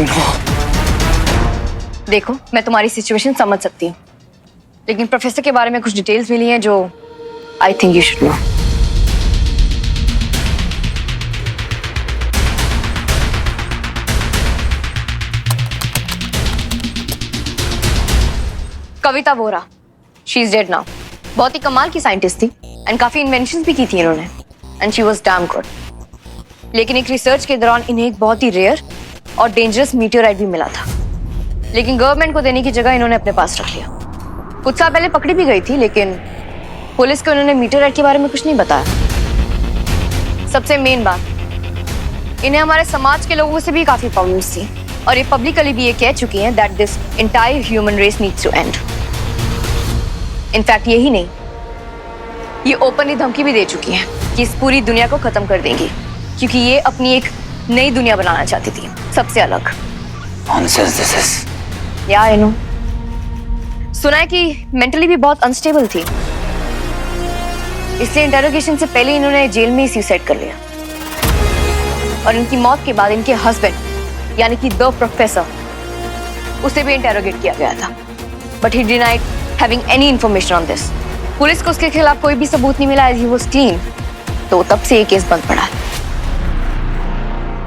No. देखो, मैं तुम्हारी सिचुएशन समझ सकती हूँ, लेकिन प्रोफेसर के बारे में कुछ डिटेल्स मिली हैं जो I think you should know. Kavita Vora, she is dead now. बहुत ही कमाल की साइंटिस्ट थी एंड काफी इन्वेंशंस भी की थी इन्होंने, and she was damn good. लेकिन एक रिसर्च के दौरान इन्हें एक बहुत ही रेयर और डेंजरस मीटियोराइट भी मिला था, लेकिन गवर्नमेंट को देने की जगह इन्होंने अपने पास रख लिया। कुछ साल पहले पकड़ी भी गई थी, लेकिन पुलिस को इन्होंने मीटियोराइट के बारे में कुछ नहीं बताया। सबसे मेन बात, इन्हें हमारे समाज के लोगों से भी काफी प्रॉब्लम्स थी, और ये पब्लिकली भी ये कह चुकी हैं that this entire human race needs to end. In fact यही नहीं, ये ओपनली धमकी भी दे चुकी हैं कि इस पूरी दुनिया को खत्म कर देंगी, क्योंकि ये अपनी एक नई दुनिया बनाना चाहती थी, सबसे अलग। Nonsense this is. या आई नो। सुना है कि मेंटली भी बहुत अनस्टेबल थी, इसलिए इंटेरोगेशन से पहले इन्होंने जेल में ही सुसाइड कर लिया। और इनकी मौत के बाद इनके हस्बैंड यानी कि द प्रोफेसर, उसे भी इंटेरोगेट किया गया था, but he denied having any information on this. Police को उसके खिलाफ कोई भी सबूत नहीं मिला, एज ही वाज क्लीन, तो तब से ये केस बंद पड़ा है।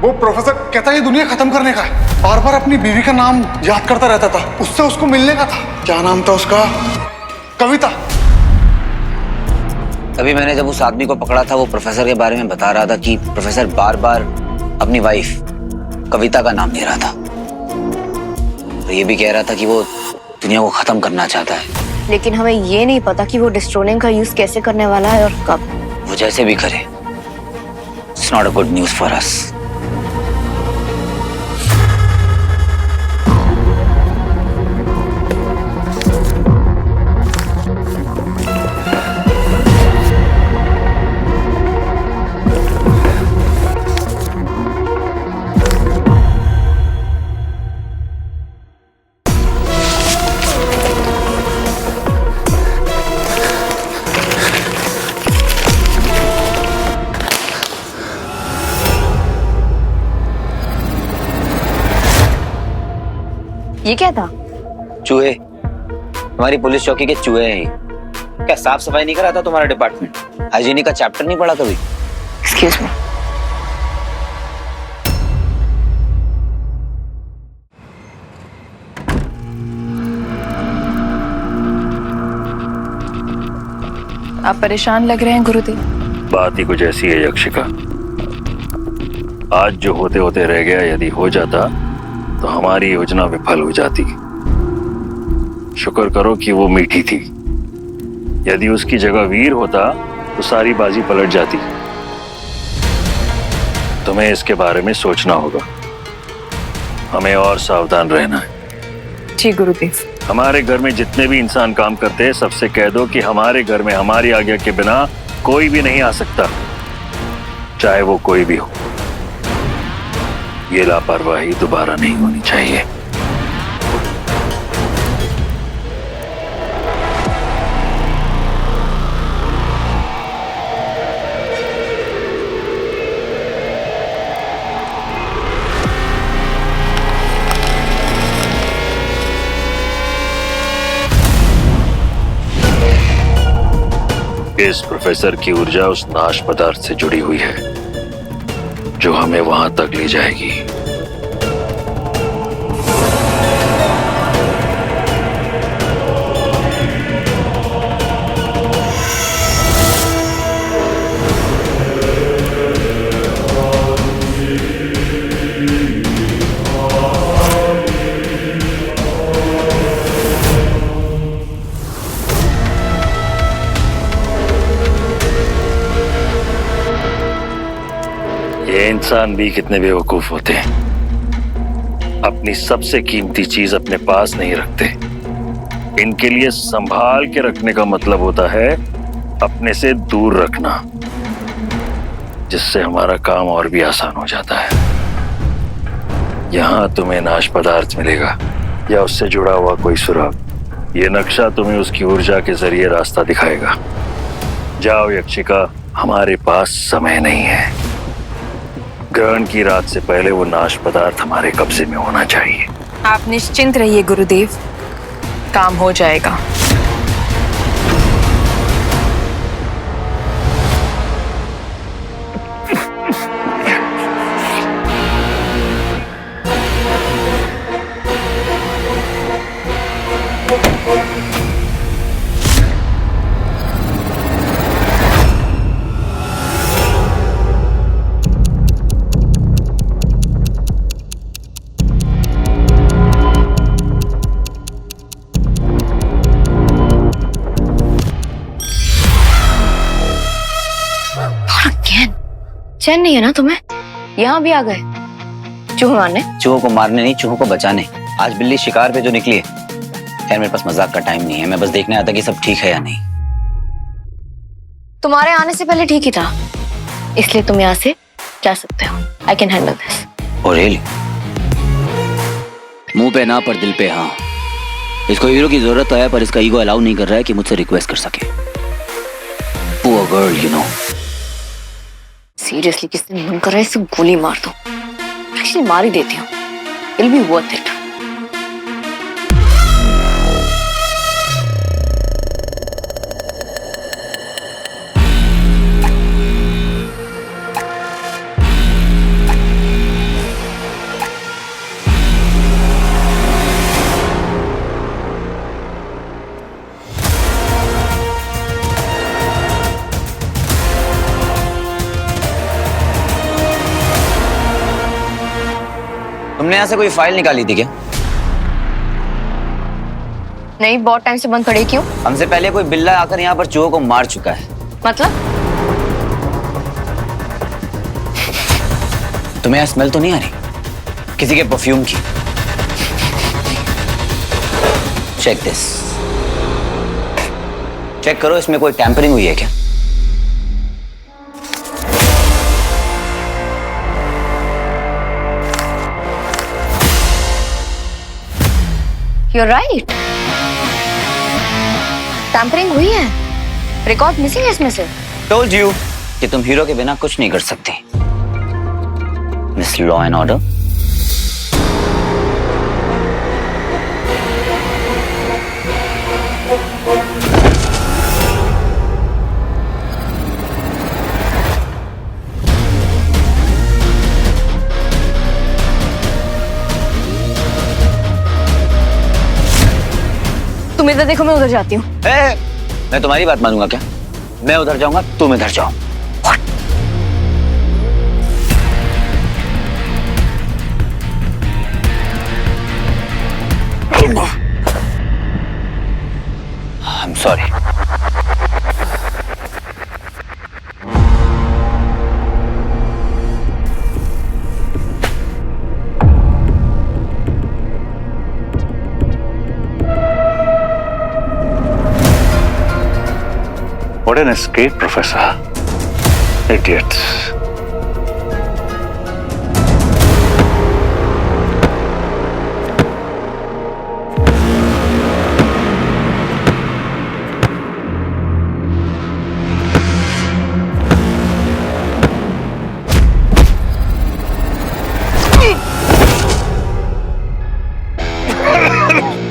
वो प्रोफेसर कहता है ये दुनिया खत्म करने का है, बार बार अपनी बीवी का नाम याद करता रहता था, उससे उसको मिलने का था। क्या नाम था उसका? कविता। अभी मैंने जब उस आदमी को पकड़ा था, वो प्रोफेसर के बारे में बता रहा था कि प्रोफेसर बार बार अपनी वाइफ कविता का नाम ले रहा था, और ये भी कह रहा था कि वो दुनिया को खत्म करना चाहता है। लेकिन हमें ये नहीं पता कि वो डिस्ट्रोलिंग का यूज कैसे करने वाला है और कब। वो जैसे भी करे, it's not a good news for us. ये क्या था? चूहे, हमारी पुलिस चौकी के चूहे हैं। क्या साफ सफाई नहीं करा था तुम्हारा डिपार्टमेंट? हाइजीनिक का चैप्टर नहीं पढ़ा कभी? Excuse me. आप परेशान लग रहे हैं गुरुदेव। बात ही कुछ ऐसी है यक्षिका। आज जो होते होते रह गया, यदि हो जाता तो हमारी योजना विफल हो जाती। शुक्र करो कि वो मीठी थी। यदि उसकी जगह वीर होता तो सारी बाजी पलट जाती। तुम्हें इसके बारे में सोचना होगा। हमें और सावधान रहना है। जी गुरुदेव। हमारे घर में जितने भी इंसान काम करते हैं, सबसे कह दो कि हमारे घर में हमारी आज्ञा के बिना कोई भी नहीं आ सकता, चाहे वो कोई भी हो। ये लापरवाही दोबारा नहीं होनी चाहिए। इस प्रोफेसर की ऊर्जा उस नाश पदार्थ से जुड़ी हुई है जो हमें वहां तक ले जाएगी। ये इंसान भी कितने बेवकूफ होते हैं। अपनी सबसे कीमती चीज अपने पास नहीं रखते। इनके लिए संभाल के रखने का मतलब होता है अपने से दूर रखना, जिससे हमारा काम और भी आसान हो जाता है। यहाँ तुम्हें नाश पदार्थ मिलेगा या उससे जुड़ा हुआ कोई सुराग। ये नक्शा तुम्हें उसकी ऊर्जा के जरिए रास्ता दिखाएगा। जाओ यक्षिका, हमारे पास समय नहीं है। ग्रहण की रात से पहले वो नाश पदार्थ हमारे कब्जे में होना चाहिए। आप निश्चिंत रहिए गुरुदेव, काम हो जाएगा। चैन नहीं है ना तुम्हें? यहाँ भी आ गए चूहे मारने? चूहों को मारने नहीं, चूहों को बचाने। आज बिल्ली शिकार पे जो निकली है। खैर मेरे पास मजाक का टाइम नहीं है, मैं बस देखने आता कि सब ठीक है या नहीं। तुम्हारे आने से पहले ठीक ही था, इसलिए तुम यहाँ से जा सकते हो। I can handle this. Oh really? मुंह पे ना पर दिल पे हाँ। इसको हीरो की जरूरत तो है, पर इसका ईगो अलाउ नहीं कर रहा है कि मुझसे रिक्वेस्ट कर सके। Poor girl, you know. Seriously किसने मन कर रहा है इसे गोली मार दो। एक्चुअली मार ही देती हूँ, it will be worth it. तुमने यहाँ से कोई फाइल निकाली थी क्या? नहीं, बहुत टाइम से बंद पड़ी। क्यों? हमसे पहले कोई बिल्ला आकर यहाँ पर चूहों को मार चुका है। मतलब? तुम्हें यहाँ स्मेल तो नहीं आ रही किसी के परफ्यूम की? चेक दिस, चेक करो, इसमें कोई टैंपरिंग हुई है क्या? You're right. टैंपरिंग हुई है, रिकॉर्ड मिसिंग है इसमें से। Told you कि तुम हीरो के बिना कुछ नहीं कर सकती। Miss law and order. तुम इधर देखो, मैं उधर जाती हूँ। मैं तुम्हारी बात मानूंगा क्या? मैं उधर जाऊंगा, तुम इधर जाओ। I'm sorry. What an escape, Professor. Idiots.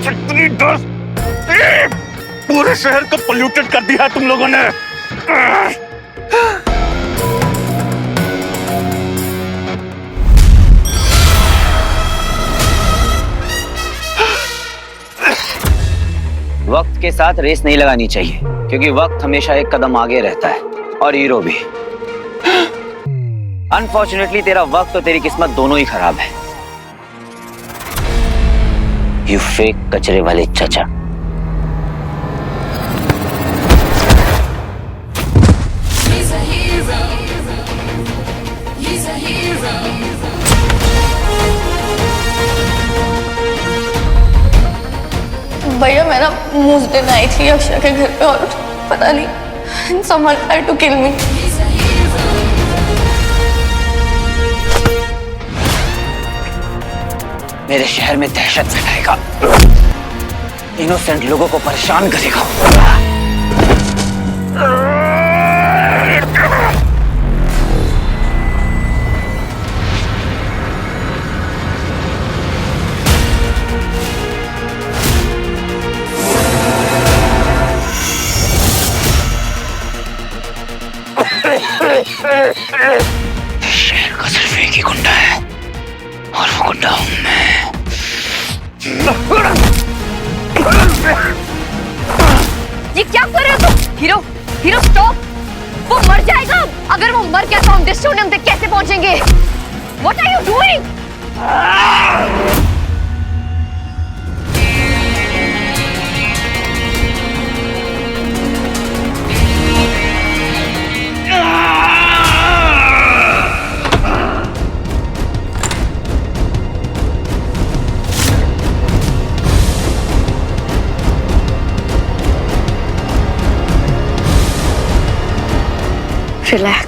कितनी डस्ट! पूरे शहर को पोल्यूटेड कर दिया तुम लोगों ने। वक्त के साथ रेस नहीं लगानी चाहिए, क्योंकि वक्त हमेशा एक कदम आगे रहता है, और हीरो भी। अनफॉर्चुनेटली तेरा वक्त और तेरी किस्मत दोनों ही खराब है। यू फेक कचरे वाले चचा। भैया मैं ना मूव देने आई थी अक्षय के घर पे, और पता नहीं someone tried to kill me. मेरे शहर में दहशत फैलाएगा, इनोसेंट लोगों को परेशान करेगा। शहर का सिर्फ एक ही गुंडा है और वो गुंडा हूं मैं। ये क्या कर रहे हो तुम? Hero, hero stop! वो मर जाएगा। अगर वो मर गया तो हम डिस्ट्रोनियम तक कैसे पहुंचेंगे? What are you doing? Relax.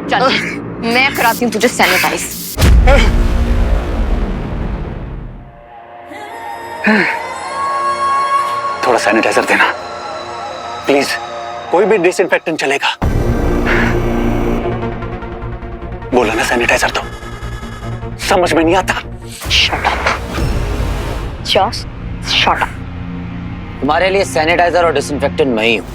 चल, मैं कराती हूँ तुझे सैनिटाइज। थोड़ा सैनिटाइजर देना प्लीज। कोई भी डिसइंफेक्टेंट चलेगा। बोला ना सैनिटाइजर दो, समझ में नहीं आता। Just shut up. तुम्हारे लिए सैनिटाइजर और डिसइंफेक्टेंट मैं ही हूँ।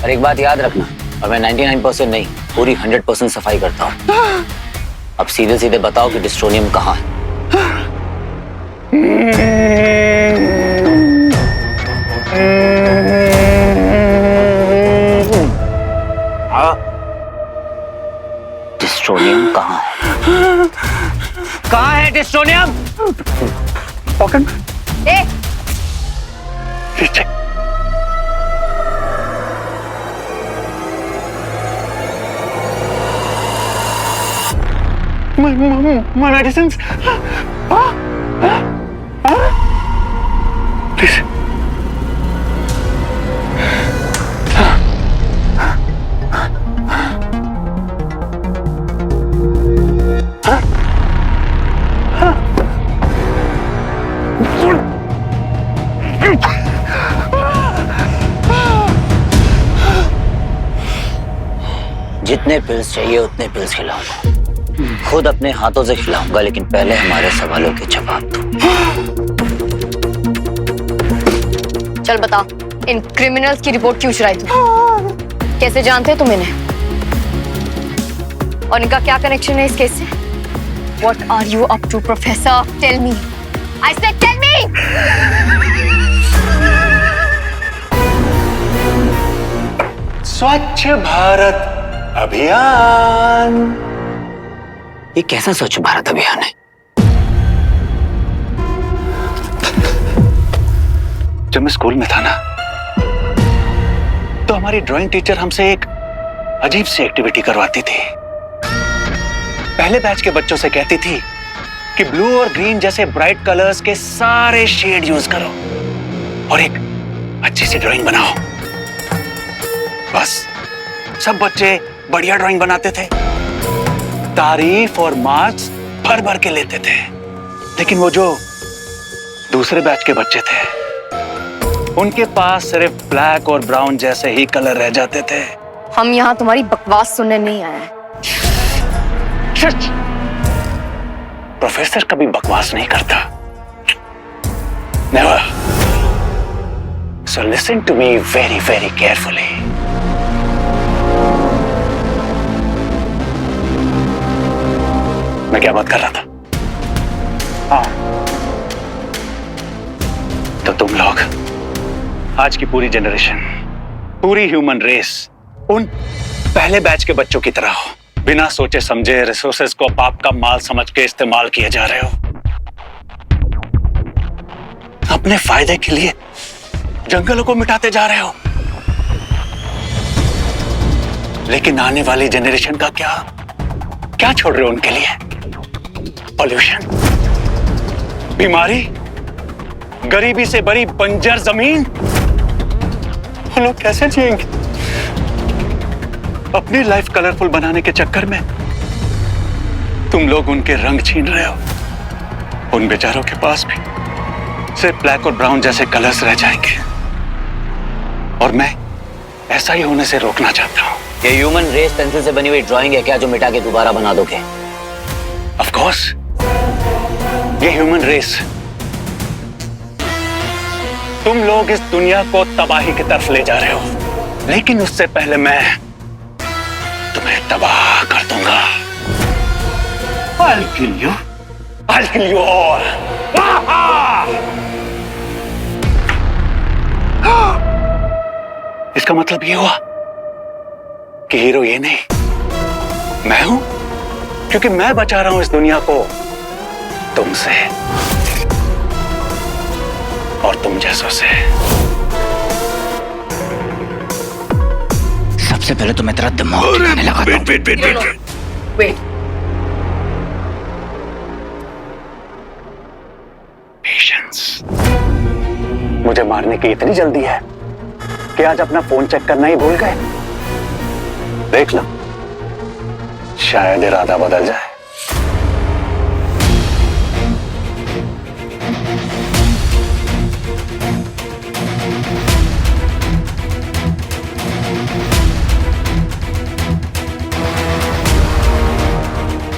और एक बात याद रखना, और मैं 99% नहीं, पूरी 100% सफाई करता हूँ। अब सीधे सीधे बताओ कि डिस्ट्रोनियम कहाँ है? डिस्ट्रोनियम कहाँ है? कहाँ है डिस्ट्रोनियम? पॉकेट में। ए, My medicines. Please. जितने पिल्स चाहिए उतने पिल्स खिलाऊंगा। खुद अपने हाथों से खिलाऊंगा, लेकिन पहले हमारे सवालों के जवाब दो। चल बता, इन क्रिमिनल्स की रिपोर्ट क्यों चुराई तू? कैसे जानते तुम इन्हें? और इनका क्या कनेक्शन है इस केस से? What are you up to, Professor? Tell me. I said tell me. स्वच्छ भारत अभियान। ये कैसा स्वच्छ भारत अभियान है? जब मैं स्कूल में था ना, तो हमारी ड्राइंग टीचर हमसे एक अजीब सी एक्टिविटी करवाती थी। पहले बैच के बच्चों से कहती थी कि ब्लू और ग्रीन जैसे ब्राइट कलर्स के सारे शेड यूज करो और एक अच्छी सी ड्राइंग बनाओ। बस सब बच्चे बढ़िया ड्राइंग बनाते थे, तारीफ और मार्क्स भर भर के लेते थे। लेकिन वो जो दूसरे बैच के बच्चे थे, उनके पास सिर्फ ब्लैक और ब्राउन जैसे ही कलर रह जाते थे। हम यहाँ तुम्हारी बकवास सुनने नहीं आए हैं। प्रोफेसर कभी बकवास नहीं करता। Never. So listen to me very very carefully. मैं क्या बात कर रहा था? हाँ, तो तुम लोग, आज की पूरी जनरेशन, पूरी ह्यूमन रेस उन पहले बैच के बच्चों की तरह हो। बिना सोचे समझे रिसोर्सेज को पाप का माल समझ के इस्तेमाल किए जा रहे हो। अपने फायदे के लिए जंगलों को मिटाते जा रहे हो। लेकिन आने वाली जनरेशन का क्या छोड़ रहे हो उनके लिए? पॉल्यूशन, बीमारी, गरीबी से भरी बंजर जमीन। वो लोग कैसे जिएंगे? अपनी लाइफ कलरफुल बनाने के चक्कर में तुम लोग उनके रंग छीन रहे हो। उन बेचारों के पास भी सिर्फ ब्लैक और ब्राउन जैसे कलर्स रह जाएंगे, और मैं ऐसा ही होने से रोकना चाहता हूं। ये ह्यूमन रेस पेंसिल से बनी हुई ड्राइंग है क्या, जो मिटा के दोबारा बना दोगे? ऑफ कोर्स, ये ह्यूमन रेस तुम लोग इस दुनिया को तबाही की तरफ ले जा रहे हो, लेकिन उससे पहले मैं तुम्हें तबाह कर दूंगा। I'll kill you. I'll kill you all. इसका मतलब ये हुआ कि हीरो ये नहीं, मैं हूं, क्योंकि मैं बचा रहा हूं इस दुनिया को तुमसे और तुम जैसों से। सबसे पहले तो मैं तेरा दिमाग ठिकाने लगाता हूं। Wait, patience. मुझे मारने की इतनी जल्दी है कि आज अपना फोन चेक करना ही भूल गए। देख लो, शायद इरादा बदल जाए।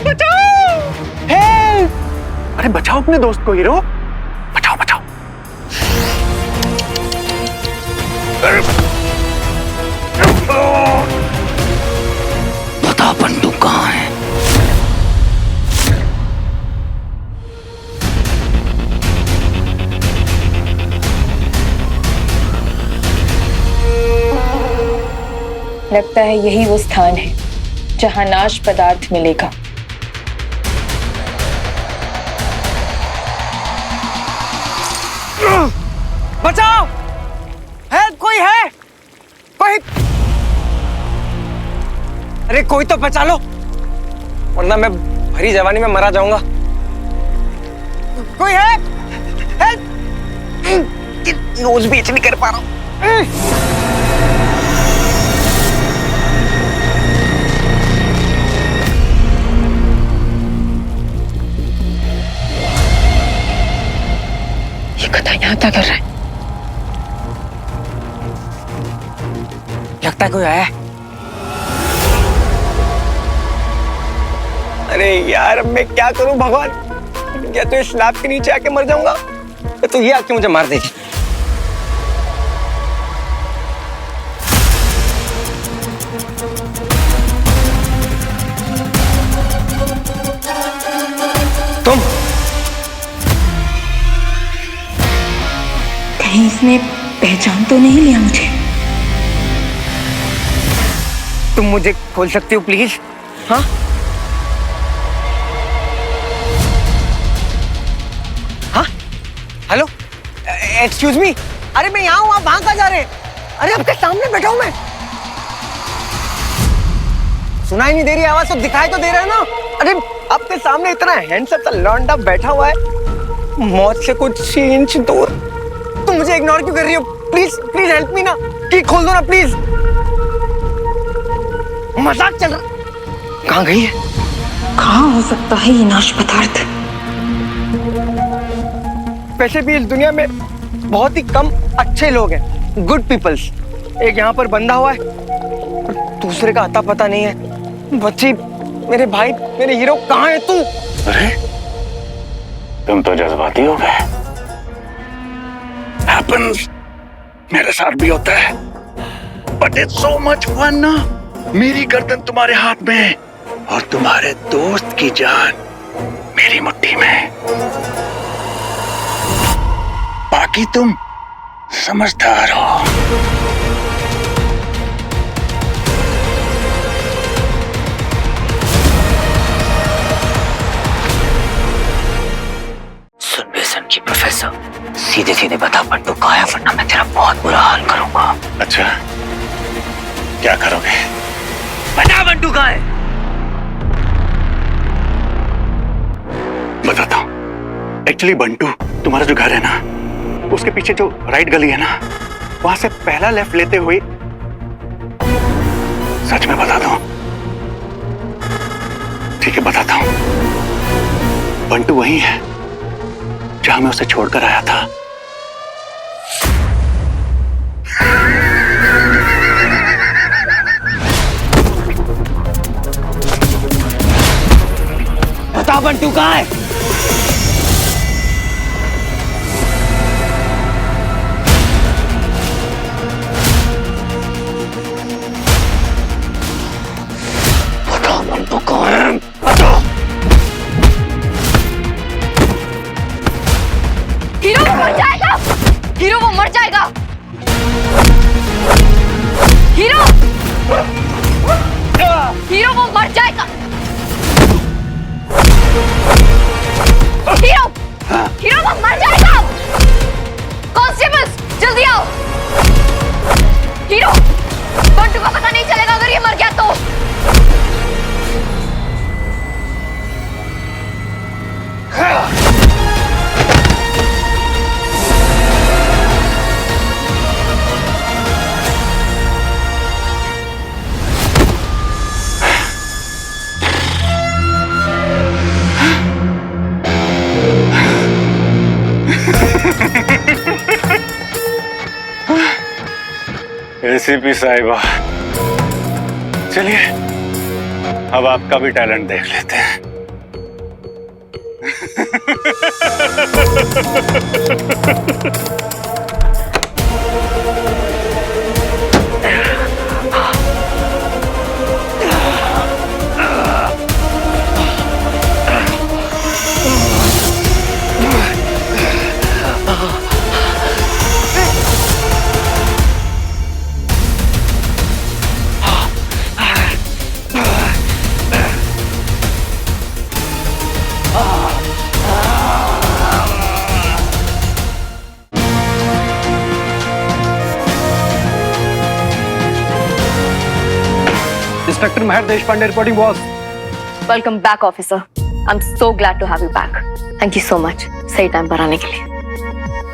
बचाओ! हेल्प! अरे बचाओ अपने दोस्त को हीरो, बचाओ बचाओ। बता बंटू कहाँ है? लगता है यही वो स्थान है जहां नाश पदार्थ मिलेगा। बचाओ! हेल्प! कोई है? कोई? अरे कोई तो बचा लो, वरना मैं भरी जवानी में मरा जाऊंगा। कोई है? हेल्प! नोज भी नहीं कर पा रहा हूं। ये कथा यहाँ क्या कर रहा है? लगता है कोई आया है। अरे यार, अब मैं क्या करूं भगवान? या तो इस स्लैब के नीचे आके मर जाऊंगा, या तो ये आके मुझे मार देगी। तुम कहीं इसने पहचान तो नहीं लिया मुझे? तुम मुझे खोल सकती हो प्लीज? हाँ? हाँ? हेलो? Excuse me? अरे मैं यहाँ हूँ, आप वहां कहाँ जा रहे हैं? अरे आपके सामने बैठा हूँ मैं। सुनाई नहीं दे रही आवाज? सब दिखाई तो दे रहा है ना? अरे आपके सामने इतना हैंडसम सा लौंडा बैठा हुआ है, मौत से कुछ इंच दूर। तुम मुझे इग्नोर क्यों कर रही हो? प्लीज प्लीज हेल्प मी ना, की खोल दो ना प्लीज। मजाक चल रहा। कहाँ गई है? कहाँ हो सकता है ये नाश पदार्थ? वैसे भी इस दुनिया में बहुत ही कम अच्छे लोग हैं, गुड पीपल्स। एक यहाँ पर बंधा हुआ है और दूसरे का अता पता नहीं है। बच्ची, मेरे भाई, मेरे हीरो, कहाँ है तू? अरे तुम तो जज्बाती हो गए। Happens, मेरे साथ भी होता है, but it's so much fun ना। मेरी गर्दन तुम्हारे हाथ में है और तुम्हारे दोस्त की जान मेरी मुट्ठी में। बाकी तुम समझदार हो। सुन बेसन की प्रोफेसर, सीधे सीधे बता बंटू कहाँ है, वरना मैं तेरा बहुत बुरा हाल करूंगा। अच्छा, क्या करोगे? बता बंटू कहाँ है? बताता हूँ। एक्चुअली बंटू, तुम्हारा जो घर है ना, उसके पीछे जो राइट गली है ना, वहां से पहला लेफ्ट लेते हुए सच में बता दूं? ठीक है, बताता हूं। बंटू वही है जहां मैं उसे छोड़कर आया था। बता बंटू कहाँ है? बता बंटू कहाँ है? हीरो वो मर जाएगा। हीरो वो मर जाएगा। हीरो हीरो वो मर जाएगा। हीरो हीरो वो मर जाएगा। कांस्टेबल्स जल्दी आओ। हीरो बंटू को पता नहीं चलेगा अगर ये मर गया तो। एसीपी साहिबा, चलिए अब आपका भी टैलेंट देख लेते हैं। Inspector Mehar Deshpande reporting boss. Welcome back officer. I am so glad to have you back. Thank you so much सही टाइम पर आने के लिए।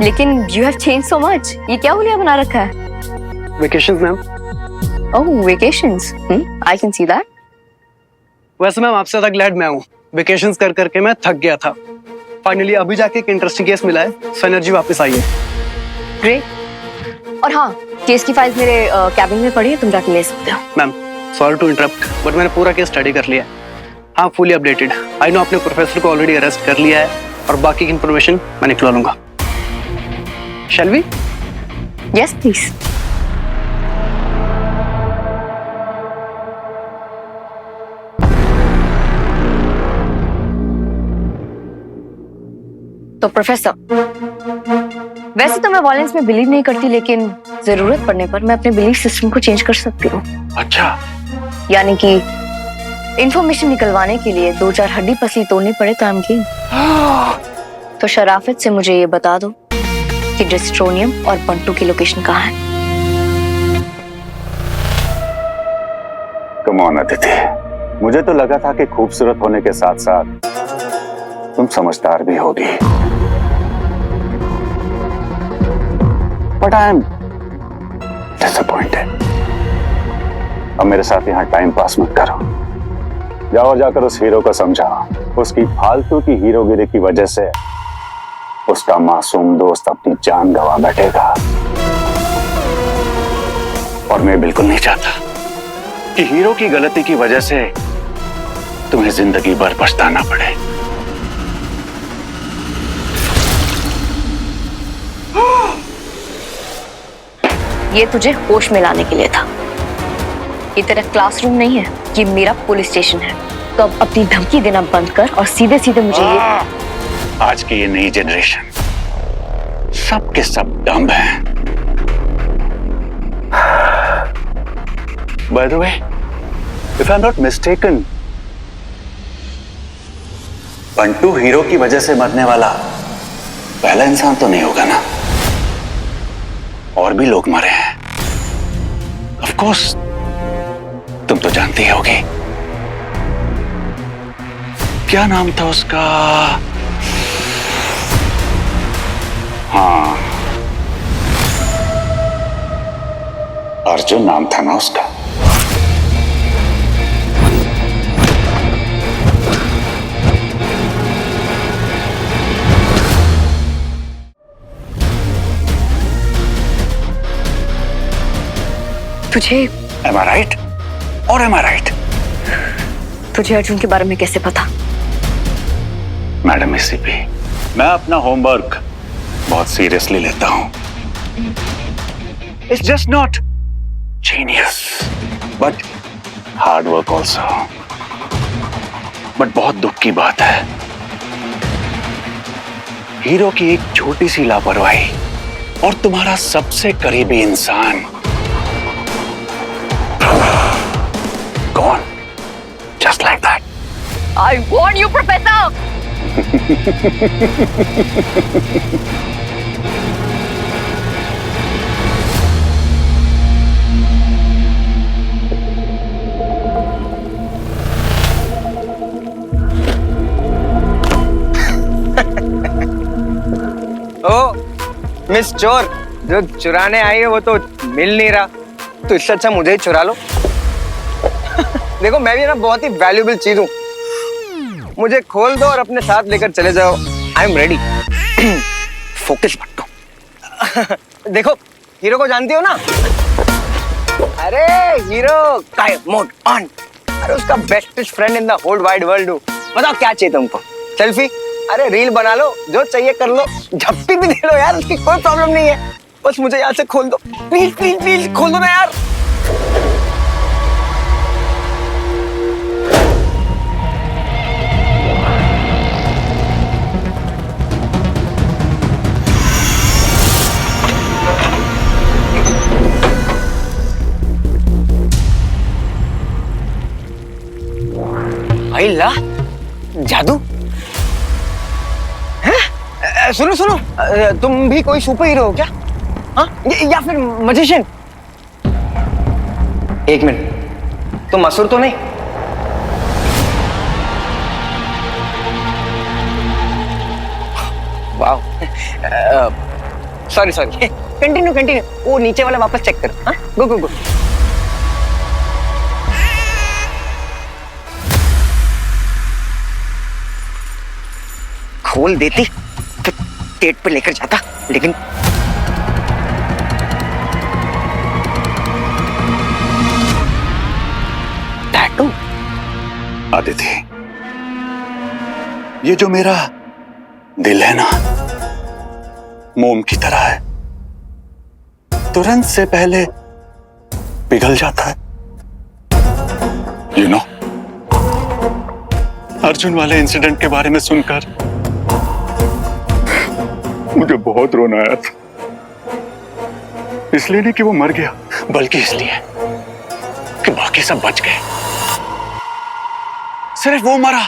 लेकिन you have change so much. ये क्या हुलिया बना रखा है? Vacations ma'am. Oh vacations. I can see that. वैसे मैम आपसे ज्यादा ग्लैड मैं हूँ। वेकेशंस कर करके मैं थक गया था। फाइनली अभी जाके एक इंटरेस्टिंग केस मिला है, सो एनर्जी वापस आई है। ग्रेट। और हाँ, केस की फाइल्स मेरे कैबिन में पड़ी है, तुम जाके ले सकते हो। Ma'am sorry to interrupt, but मैंने पूरा केस स्टडी कर लिया है। हाँ, फुली अपडेटेड। आई नो आपने प्रोफेसर को ऑलरेडी अरेस्ट कर लिया है और बाकी की इंफॉर्मेशन मैं निकलवा लूंगा। Shall we? Yes please. तो प्रोफेसर, वैसे तो मैं वॉयलेंस में बिलीव नहीं करती, लेकिन जरूरत पड़ने पर मैं अपने बिलीफ सिस्टम को चेंज कर सकती हूँ। अच्छा, यानी कि इंफॉर्मेशन निकलवाने के लिए 2-4 हड्डी पसली तोड़नी पड़े तो हम की। तो शराफत से मुझे ये बता दो कि डिस्ट्रोनियम और बंटू की लोकेशन कहाँ है? कम ऑन अदिति, मुझे तो लगा था कि खूबसूरत होने के साथ साथ तुम समझदार भी होगी, बट आई एम डिसअपॉइंटेड। अब मेरे साथ यहाँ टाइम पास मत करो, जाओ और जाकर उस हीरो को समझाओ उसकी फालतू की हीरोगिरी की वजह से उसका मासूम दोस्त अपनी जान गंवा बैठेगा। और मैं बिल्कुल नहीं चाहता कि हीरो की गलती की वजह से तुम्हें जिंदगी भर पछताना पड़े। ये तुझे होश में लाने के लिए था। ये तेरा क्लासरूम नहीं है, ये मेरा पुलिस स्टेशन है। तो अब अपनी धमकी देना बंद कर और सीधे सीधे मुझे ये। आज की ये नई जनरेशन सब के सब डम्ब हैं। By the way, if I'm not mistaken, Bantu hero की वजह से मरने वाला पहला इंसान तो नहीं होगा ना? और भी लोग मरे हैं। Of course, तुम तो जानती होगी। क्या नाम था उसका? हाँ, अर्जुन नाम था ना उसका। तुझे Am I right? Or am I right? तुझे अर्जुन के बारे में कैसे पता? मैडम एसीपी, मैं अपना होमवर्क बहुत सीरियसली लेता हूं। It's just not genius, but hard work also. But बहुत दुख की बात है, हीरो की एक छोटी सी लापरवाही और तुम्हारा सबसे करीबी इंसान gone, just like that. I warn you, Professor! ओ मिस चोर, जो चुराने आई है वो तो मिल नहीं रहा, तो इससे अच्छा मुझे ही चुरा लो। देखो मैं भी ना बहुत ही वैल्यूएबल चीज हूँ, मुझे खोल दो और अपने साथ लेकर चले जाओ। I am ready. फोकस मत। देखो हीरो को जानती हो ना? अरे हीरो का मोड ऑन। अरे उसका bestest friend in the whole wide world हूँ। बताओ क्या चाहिए तुमको? सेल्फी? अरे रील बना लो, जो चाहिए कर लो, झप्पी भी दे लो यार, उसकी कोई प्रॉब्लम नहीं है। बस मुझे यहाँ से खोल दो, प्लीज प्लीज प्लीज खोल दो ना यार। अल्लाह, जादू? सुनो सुनो, तुम भी कोई सुपर हीरो हो क्या? हाँ? या फिर मैजिशियन? एक मिनट, तुम असुर तो नहीं? वाह, सॉरी सॉरी, कंटिन्यू कंटिन्यू, वो नीचे वाला वापस चेक करो। हाँ, गो गो गो। खोल देती तो पेट पे लेकर जाता, लेकिन टैटू। आदिति, ये जो मेरा दिल है ना, मोम की तरह है, तुरंत से पहले पिघल जाता है। यू नो, अर्जुन वाले इंसिडेंट के बारे में सुनकर मुझे बहुत रोना आया था। इसलिए नहीं कि वो मर गया, बल्कि इसलिए कि बाकी सब बच गए, सिर्फ वो मरा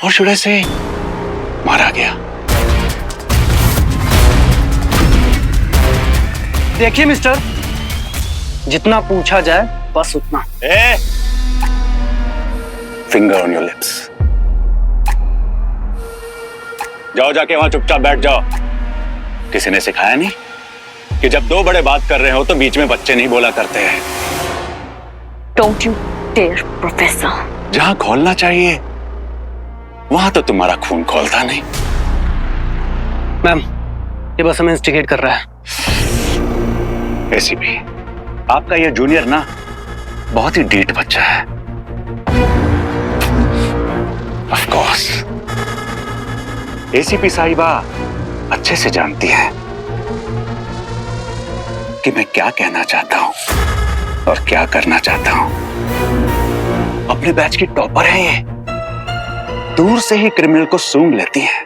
और शुरू से मारा गया। देखिए मिस्टर, जितना पूछा जाए बस उतना। Finger on your lips. जाओ, जाके वहां चुपचाप बैठ जाओ। किसी ने सिखाया नहीं कि जब दो बड़े बात कर रहे हो तो बीच में बच्चे नहीं बोला करते हैं। Don't you dare, Professor. जहां खोलना चाहिए वहां तो तुम्हारा खून खोलता नहीं। मैम, ये बस हमें इंस्टिगेट कर रहा है। एसीपी, आपका ये जूनियर ना बहुत ही डीठ बच्चा है। ऑफ कोर्स एसीपी साहिबा अच्छे से जानती है कि मैं क्या कहना चाहता हूं और क्या करना चाहता हूं। अपने बैच की टॉपर है ये, दूर से ही क्रिमिनल को सूंघ लेती है।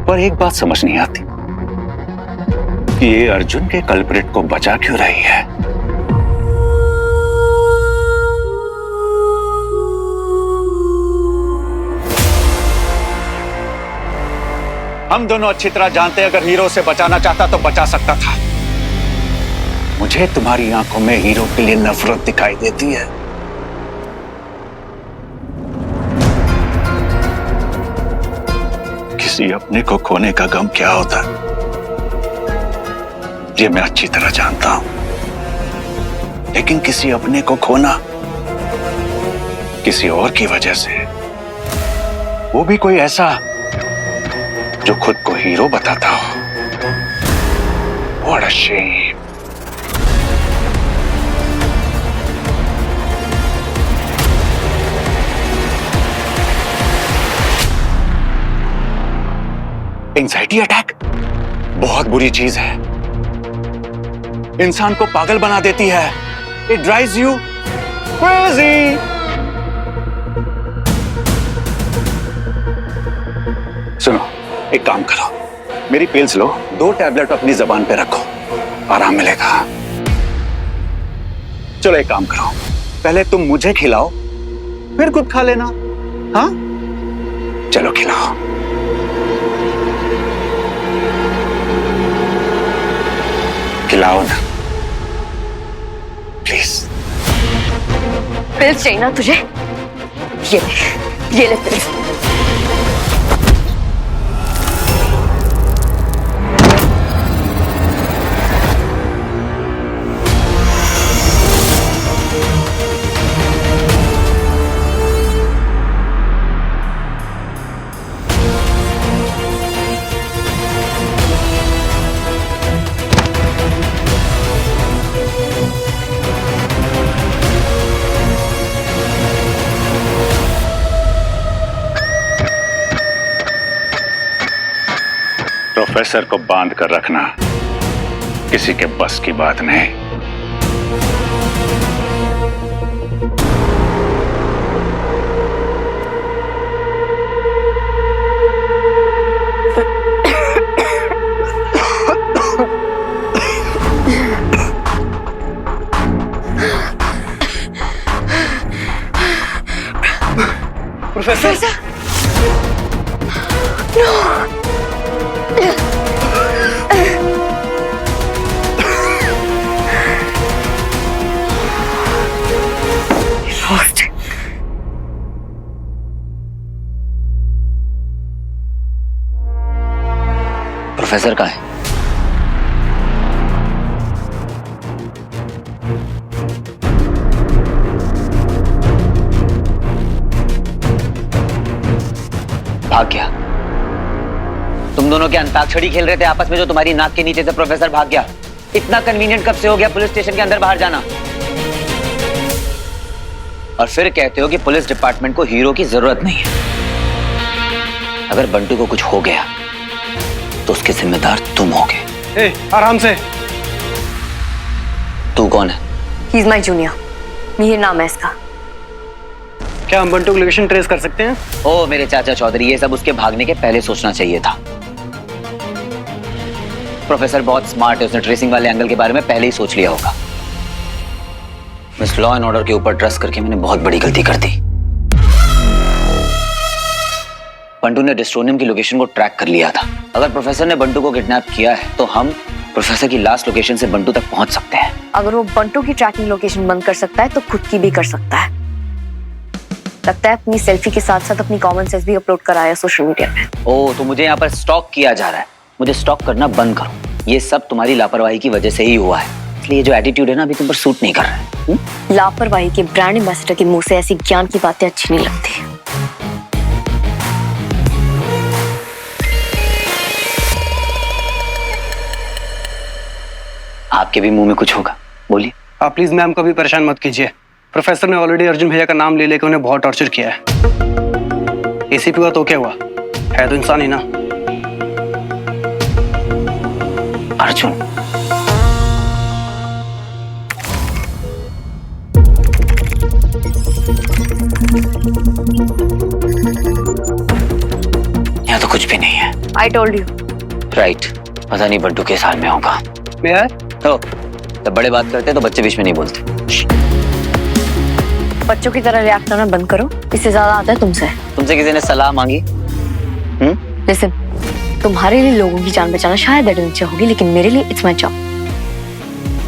पर एक बात समझ नहीं आती कि ये अर्जुन के कल्प्रिट को बचा क्यों रही है। हम दोनों अच्छी तरह जानते हैं, अगर हीरो से बचाना चाहता तो बचा सकता था। मुझे तुम्हारी आंखों में हीरो के लिए नफरत दिखाई देती है। किसी अपने को खोने का गम क्या होता है, ये मैं अच्छी तरह जानता हूं। लेकिन किसी अपने को खोना किसी और की वजह से, वो भी कोई ऐसा जो खुद को हीरो बताता हो, What a shame. Anxiety attack बहुत बुरी चीज है, इंसान को पागल बना देती है। It drives you crazy. सुनो, एक काम करो, मेरी पिल्स लो, 2 टैबलेट अपनी जबान पे रखो, आराम मिलेगा। चलो एक काम करो, पहले तुम मुझे खिलाओ, फिर खुद खा लेना। हाँ, चलो खिलाओ। खिलाओ ना प्लीज। पिल्स चाहिए ना तुझे? ये ले पिल्स। प्रोफेसर को बांध कर रखना किसी के बस की बात नहीं। प्रोफेसर प्रोफेसर कहाँ है? भाग गया। तुम दोनों के अंताक्षरी खेल रहे थे आपस में, जो तुम्हारी नाक के नीचे से प्रोफेसर भाग गया। इतना कन्वीनियंट कब से हो गया पुलिस स्टेशन के अंदर बाहर जाना? और फिर कहते हो कि पुलिस डिपार्टमेंट को हीरो की जरूरत नहीं है। अगर बंटू को कुछ हो गया तो उसके जिम्मेदार तुम होगे। आराम से। तू कौन है? He is my junior, Mihir नाम है इसका। क्या हम बंटू की लोकेशन ट्रेस कर सकते हैं? ओ मेरे चाचा चौधरी, ये सब उसके भागने के पहले सोचना चाहिए था। प्रोफेसर बहुत स्मार्ट है, उसने ट्रेसिंग वाले एंगल के बारे में पहले ही सोच लिया होगा। मिस लॉ एंड ऑर्डर के ऊपर ट्रस्ट करके मैंने बहुत बड़ी गलती कर दी। बंटू ने डिस्ट्रोनियम की लोकेशन को ट्रैक कर लिया था। अगर प्रोफेसर ने बंटू को किडनैप किया है तो हम प्रोफेसर की लास्ट लोकेशन से बंटू तक पहुंच सकते हैं। अगर वो बंटू की ट्रैकिंग लोकेशन बंद कर सकता है तो खुद की भी कर सकता है। लगता है अपनी सेल्फी के साथ साथ अपनी कॉमन सेंस भी अपलोड कराया सोशल मीडिया पे। ओ तो मुझे यहाँ पर स्टॉक किया जा रहा है। मुझे स्टॉक करना बंद करो। ये सब तुम्हारी लापरवाही की वजह से ही हुआ है, इसलिए जो एटीट्यूड है ना अभी तुम पर सूट नहीं कर रहा है। लापरवाही के ब्रांड एम्बेसडर के मुंह से ऐसी ज्ञान की बातें अच्छी नहीं लगती। आपके भी मुंह में कुछ होगा, बोलिए। आप प्लीज मैम को भी परेशान मत कीजिए। प्रोफेसर ने ऑलरेडी अर्जुन भैया का नाम ले लेकर उन्हें बहुत टॉर्चर किया है। एसीपी हुआ तो क्या हुआ, है तो इंसान ही ना। अर्जुन? यहाँ तो कुछ भी नहीं है। I told you. राइट, पता नहीं बंटू किस हाल में होगा। तो जब बड़े बात करते हैं तो बच्चे बीच में नहीं बोलते। बच्चों की तरह रिएक्ट करना बंद करो, इससे ज्यादा आता है तुमसे। तुमसे किसी ने सलाह मांगी? लिसन, तुम्हारे लिए लोगों की जान बचाना शायद एडवेंचर होगी, लेकिन मेरे लिए इट्स माय जॉब।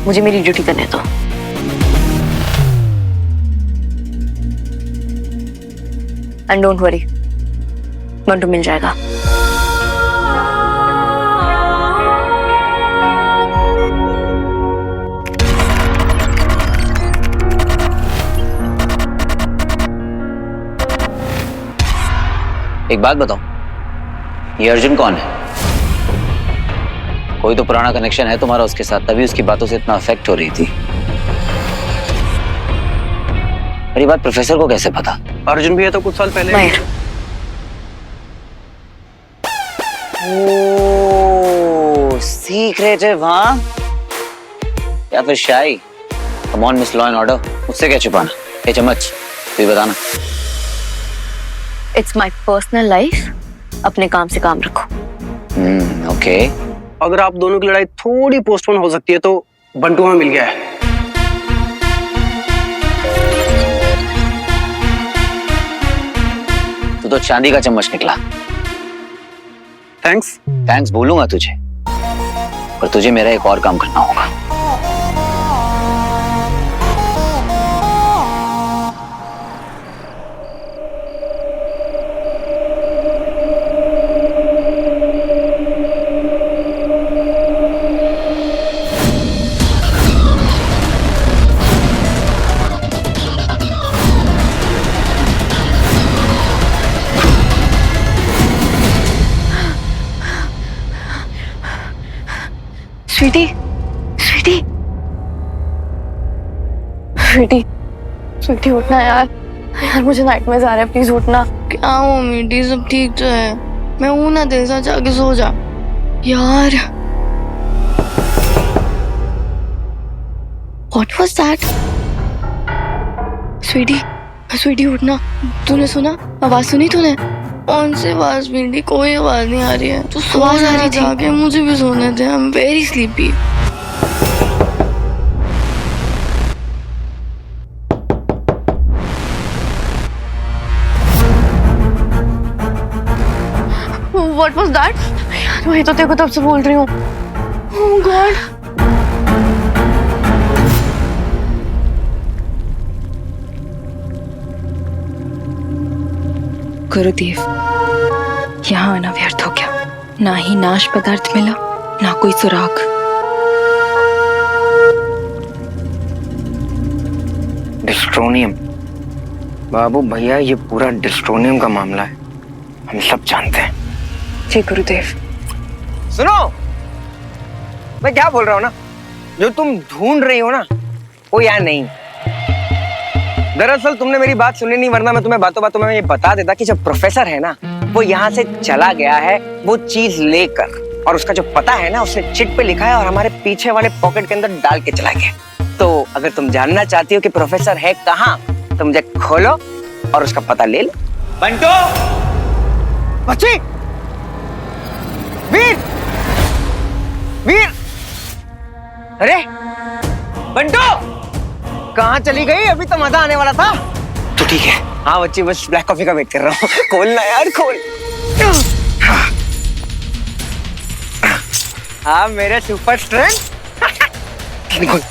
मुझे मेरी ड्यूटी करने दो। एंड डोंट वरी, बंटू मिल जाएगा। एक बात बताओ, ये अर्जुन कौन है? कोई तो पुराना कनेक्शन है तुम्हारा उसके साथ, तभी उसकी बातों से इतना अफेक्ट हो रही थी। पर ये बात प्रोफेसर को कैसे पता? अर्जुन भी है तो कुछ साल पहले। मयूर, ओह, सीक्रेटिव हाँ? या फिर शाई? Come on miss law and order, मुझसे क्या छुपाना? ये चम्मच, तू ही बताना। इट्स माई पर्सनल लाइफ, अपने काम से काम रखो। ओके। अगर आप दोनों की लड़ाई थोड़ी पोस्टपोन हो सकती है तो बंटू हमें मिल गया है। तू तो चांदी का चम्मच निकला। थैंक्स। थैंक्स बोलूंगा तुझे, पर तुझे मेरा एक और काम करना होगा। स्वीटी, स्वीटी, स्वीटी, स्वीटी उठना यार। यार मुझे नाइटमेयर्स आ रहे हैं, प्लीज उठना। क्या हो मीठी, सब ठीक तो है? मैं हूं ना, तेरे साथ जाके सो जा यार। What was that? Sweety, Sweety उठना। तूने सुना? आवाज सुनी तूने? कौन सी आवाज मीठी? कोई आवाज नहीं आ रही है। तू सो जा रही थी आगे, मुझे भी सोने दे। I am very sleepy. What was that? यार वही तो तेरे को तब से बोल रही हूँ। Oh God. गुरुदेव, यहाँ आना व्यर्थ हो गया। ना ही नाश पदार्थ मिला, ना कोई सुराग। डिस्ट्रोनियम। बाबू भैया, ये पूरा डिस्ट्रोनियम का मामला है, हम सब जानते हैं। जी गुरुदेव। सुनो, मैं क्या बोल रहा हूँ ना, जो तुम ढूंढ रही हो ना वो यहाँ नहीं। दरअसल तुमने मेरी बात सुनी नहीं, वरना मैं तुम्हें बातों बातों में ये बता देता कि जो प्रोफेसर है ना वो यहाँ से चला गया है वो चीज लेकर, और उसका जो पता है ना उसने चिट पे लिखा है और हमारे पीछे वाले पॉकेट के अंदर डाल के चला गया। तो अगर तुम जानना चाहती हो कि प्रोफेसर है कहाँ, तो मुझे खोलो और उसका पता ले लो। बंटो, बच्ची, वीर, वीर, अरे बंटो कहाँ चली गई? अभी तो मजा आने वाला था। तो ठीक है, हाँ बच्ची, बस ब्लैक कॉफी का वेट कर रहा हूँ। खोल ना यार, खोल। हाँ मेरे सुपर स्ट्रेंथ। खोल।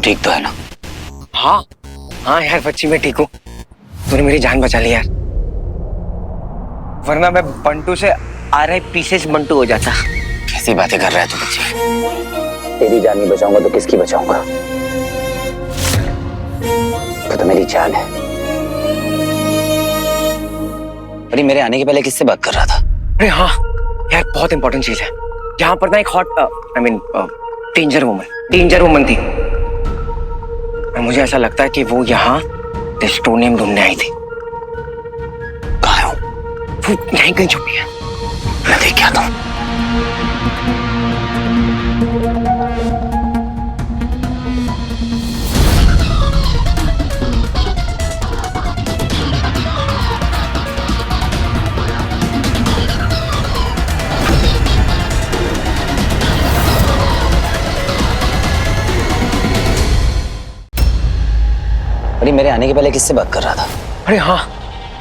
ठीक तो है ना? हाँ हाँ यार बच्ची, मैं ठीक हूँ। तूने मेरी जान बचा ली यार, वरना मैं बंटू से RIP से बंटू हो जाता। कैसी बातें कर रहा है तू बच्ची? तेरी जान नहीं बचाऊंगा तो किसकी बचाऊंगा? तो मेरी जान है। अरे मेरे आने के पहले किससे बात कर रहा था? अरे हाँ यार, बहुत इंपॉर्टेंट चीज है। यहाँ पर ना एक हॉट डेंजर वुमन थी। मुझे ऐसा लगता है कि वो यहाँ डिस्ट्रोनियम ढूंढने आई थी। कहाँ है वो? वो यहीं कहीं छुपी है। मैं देख के आता हूँ। अरे मेरे आने के पहले किससे बात कर रहा था? अरे हाँ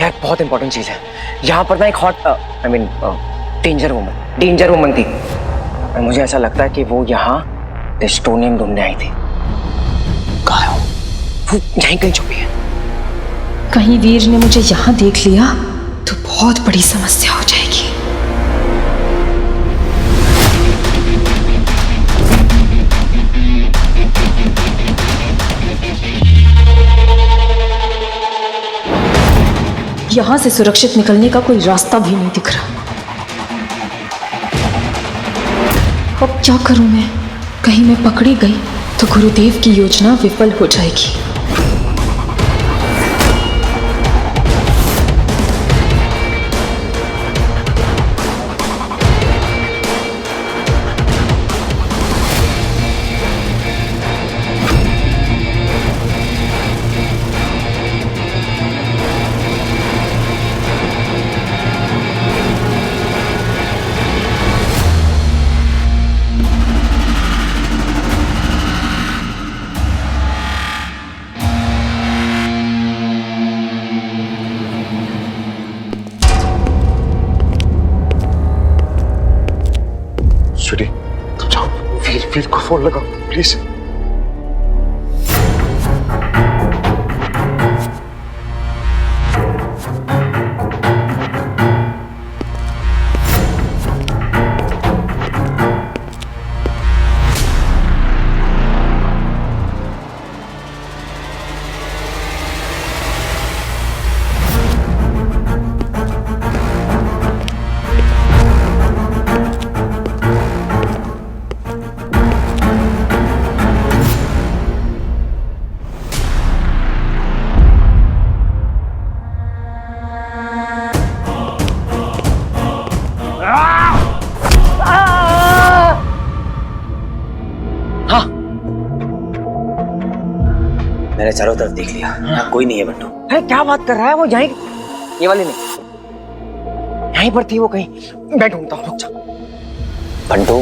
यार, बहुत इंपॉर्टेंट चीज है। यहाँ पर ना एक हॉट डेंजर वुमन थी। मुझे ऐसा लगता है कि वो यहाँ डिस्ट्रोनियम ढूंढने आई थी। कहाँ है वो? वो यहीं कहीं छुपी है। कहीं वीर ने मुझे यहाँ देख लिया तो बहुत बड़ी समस्या हो जाएगी। यहाँ से सुरक्षित निकलने का कोई रास्ता भी नहीं दिख रहा। अब क्या करूं मैं? कहीं मैं पकड़ी गई तो गुरुदेव की योजना विफल हो जाएगी। स्वीटी, तुम जाओ, वीर को फोन लगाओ प्लीज। मैंने चारों तरफ देख लिया, यहाँ कोई नहीं है बंटू। अरे क्या बात कर रहा है? वो यहीं, ये वाली नहीं, यहीं पर थी वो कहीं। मैं ढूंढता हूँ, रुक जा। बंटू,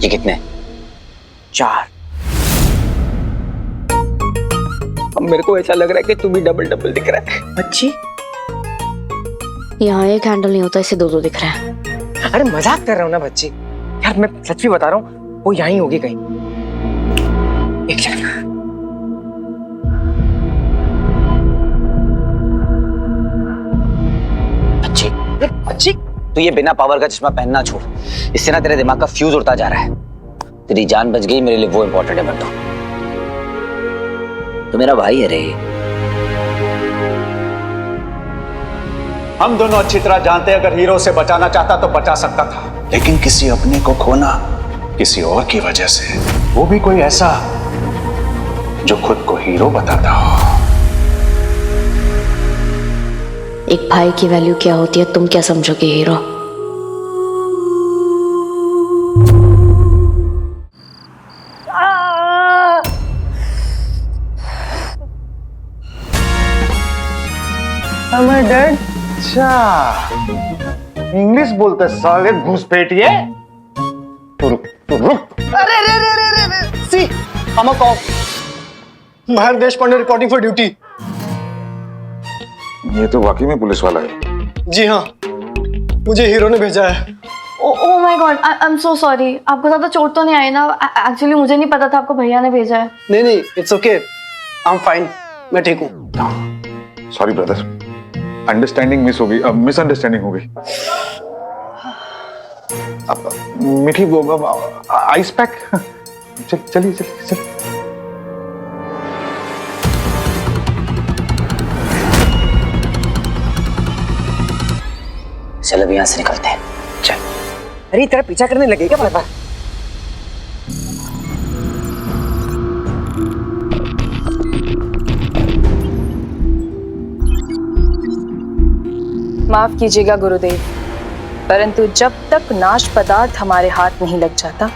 ये कितने? 4। अब मेरे को ऐसा लग रहा है कि तू भी डबल डबल दिख रहा है। बच्ची, यहाँ एक हैंडल नहीं होता, इसे 2-2 दिख रहा है। अरे मजाक कर रहा हूँ ना बच्ची। यार मैं सच भी बता रहा हूँ, वो यहीं होगी कहीं। एक सेकंड। अच्छी, तू ये बिना पावर का चश्मा पहनना छोड़, इससे ना तेरे दिमाग का फ्यूज उड़ता जा रहा है। तेरी जान बच गई, मेरे लिए वो इंपॉर्टेंट है बंटू। तो मेरा भाई है रे। हम दोनों अच्छी तरह जानते हैं, अगर हीरो से बचाना चाहता तो बचा सकता था, लेकिन किसी अपने को खोना किसी और की वजह से, वो भी कोई ऐसा जो खुद को हीरो बताता हो। एक भाई की वैल्यू क्या होती है तुम क्या समझोगे हीरो? डैड, अच्छा इंग्लिश बोलते साले घुसपैठिए। तू रुक। अरे रे रे रे रे, see I'm a cop। Mehar Deshpande reporting for duty. ये तो वाकई में पुलिस वाला है। जी हाँ, मुझे हीरो ने भेजा है। Oh my God, I am so sorry. आपको ज्यादा चोट तो नहीं आई ना? एक्चुअली मुझे नहीं पता था आपको भैया ने भेजा है। नहीं, it's okay, I am fine, मैं ठीक हूँ। सॉरी ब्रदर, अंडरस्टैंडिंग मिस हो गई, मिसअंडरस्टैंडिंग हो गई। मीठी वो आइस पैक, चलिए। चल अब यहाँ से निकलते हैं, चल। अरे तेरा पीछा करने लगेगा बार बार। माफ कीजिएगा गुरुदेव, परंतु जब तक नाश पदार्थ हमारे हाथ नहीं लग जाता,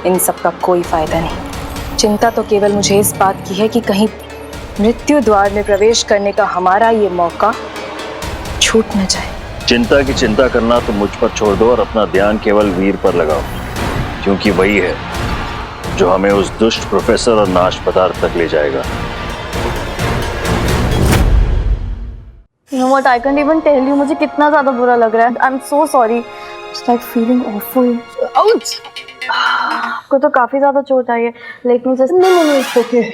इन सब का कोई फायदा नहीं। चिंता तो केवल मुझे इस बात की है कि कहीं मृत्यु द्वार में प्रवेश करने का हमारा ये मौका छूट न जाए। चिंता की चिंता करना तो मुझ पर छोड़ दो और अपना ध्यान केवल वीर पर लगाओ, क्योंकि वही है जो हमें उस दुष्ट प्रोफेसर और नाश पदार्थ तक ले जाएगा। You know what? I can't even tell you मुझे कितना ज्यादा बुरा लग रहा है। I'm so sorry. It's like feeling awful. Ouch! आपको तो काफी ज्यादा चोट आई है। Let me just. No, it's okay.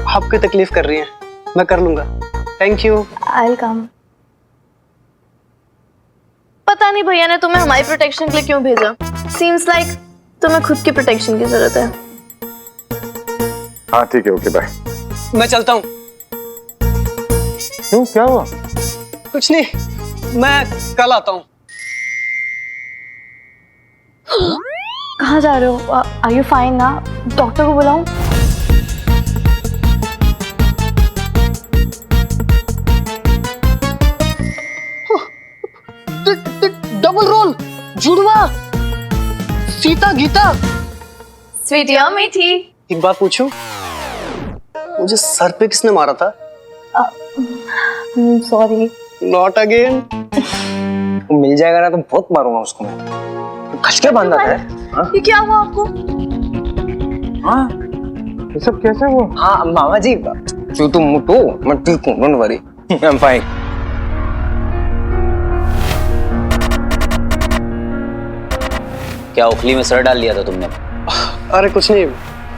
आपकी तकलीफ कर रही हैं, मैं कर लूंगा। Thank you. I will come. पता नहीं भैया ने तुम्हें हमारी प्रोटेक्शन के लिए क्यों भेजा। सीम्स लाइक तुम्हें खुद की प्रोटेक्शन की जरूरत है। हाँ ठीक है, ओके बाय। मैं चलता हूँ। क्यों, क्या हुआ? कुछ नहीं, मैं कल आता हूँ। कहाँ जा रहे हो? आर यू फाइन ना? डॉक्टर को बुलाऊं? डबल रोल, जुड़वा, सीता गीता। स्वीटिया मीठी। एक बात पूछूं, मुझे सर पे किसने मारा था? सॉरी। Not again. मिल जाएगा ना तो बहुत मारूंगा उसको मैं। खच के बांधा था। ये क्या हुआ आपको? हाँ, ये सब कैसे हुआ? हाँ मामा जी, जो तुम मुटो, मैं ठीक हूँ, don't worry, I am fine. क्या उखली में सर डाल लिया था तुमने? अरे कुछ नहीं,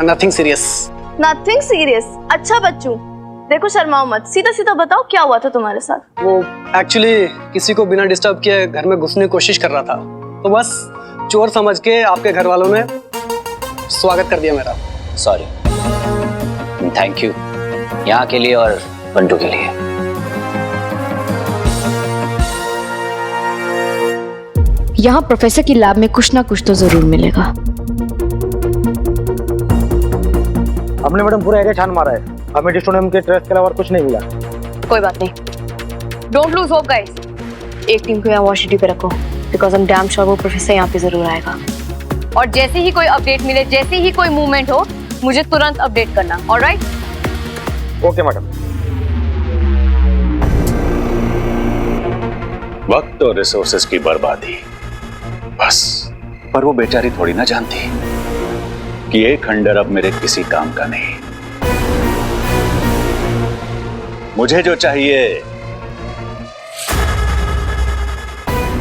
नथिंग सीरियस। Nothing serious. अच्छा बच्चू, देखो शर्माओ मत, सीधा सीधा बताओ क्या हुआ था तुम्हारे साथ। वो एक्चुअली किसी को बिना डिस्टर्ब किए घर में घुसने की कोशिश कर रहा था, तो बस चोर समझ के आपके घर वालों ने स्वागत कर दिया मेरा। सॉरी। थैंक यू यहाँ के लिए और बंटू के लिए। यहाँ प्रोफेसर की लैब में कुछ ना कुछ तो जरूर मिलेगा। हमने मैडम पूरा एरिया छान मारा है, हमें डिस्टोनियम के ट्रेस के अलावा कुछ नहीं मिला। कोई बात नहीं, डोंट लूज होप गाइस। एक टीम को यहाँ वॉच ड्यूटी पे रखो, because I am damn sure वो प्रोफेसर यहाँ पे जरूर आएगा। और जैसे ही कोई अपडेट मिले, जैसे ही कोई मूवमेंट हो, मुझे तुरंत अपडेट करना। ऑलराइट? Okay madam. वक्त और रिसोर्सेज की बर्बादी, बस। पर वो बेचारी थोड़ी ना जानती कि ये खंडर अब मेरे किसी काम का नहीं। मुझे जो चाहिए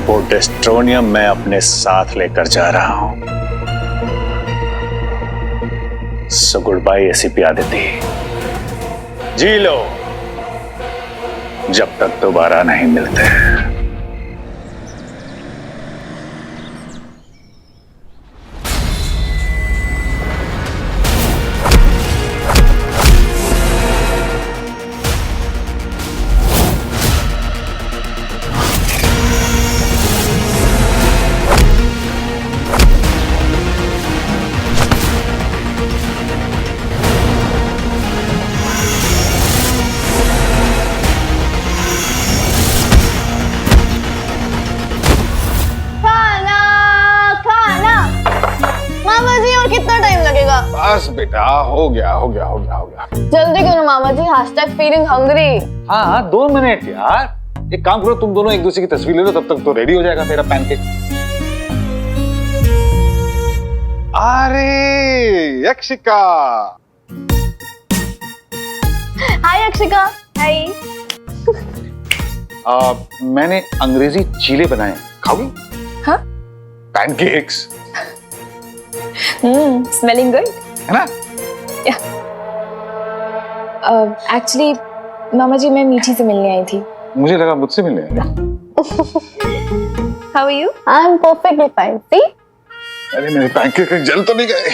वो डेस्ट्रोनियम मैं अपने साथ लेकर जा रहा हूं। So good bye ACP Aditya, जी लो जब तक दोबारा नहीं मिलते। बस बेटा, हो गया हो गया हो गया हो गया। जल्दी करो मामा जी, हैशटैग फीलिंग हंग्री। हाँ हाँ 2 मिनट यार। एक काम करो, तुम दोनों एक दूसरे की तस्वीर ले लो, तब तक तो रेडी हो जाएगा तेरा पैनकेक। अरे यक्षिका, हाय यक्षिका। हाय। मैंने अंग्रेजी चीले बनाए, खाओगी? हाँ? पैनकेक्स स्मेलिंग गुड है ना? एक्चुअली मामा जी मैं मीठी से मिलने आई थी। मुझे लगा मुझसे मिलने आए। How are you? I am perfectly fine. See? अरे मेरे पैनकेक जल तो नहीं गए?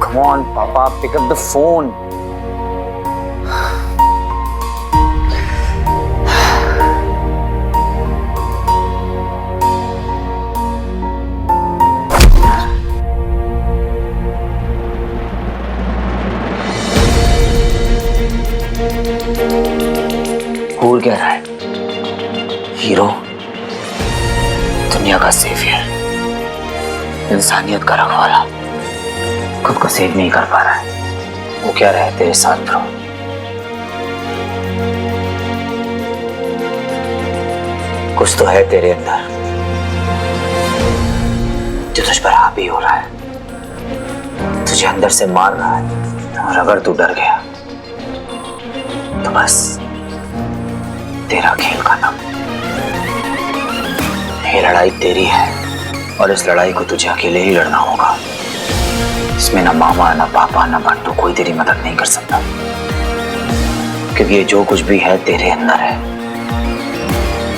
Come on, Papa, pick up the phone. घूर क्या रहा है? हीरो, दुनिया का सेवियर, इंसानियत का रखवाला, खुद को सेव नहीं कर पा रहा है। वो क्या रहे तेरे साथ ब्रो? कुछ तो है तेरे अंदर जो तुझ पर हावी हो रहा है, तुझे अंदर से मार रहा है। और अगर तू डर गया तो बस तेरा खेल खत्म। ये लड़ाई तेरी है और इस लड़ाई को तुझे अकेले ही लड़ना होगा। इसमें ना मामा, ना पापा, ना बंटू, कोई तेरी मदद नहीं कर सकता, क्योंकि ये जो कुछ भी है तेरे अंदर है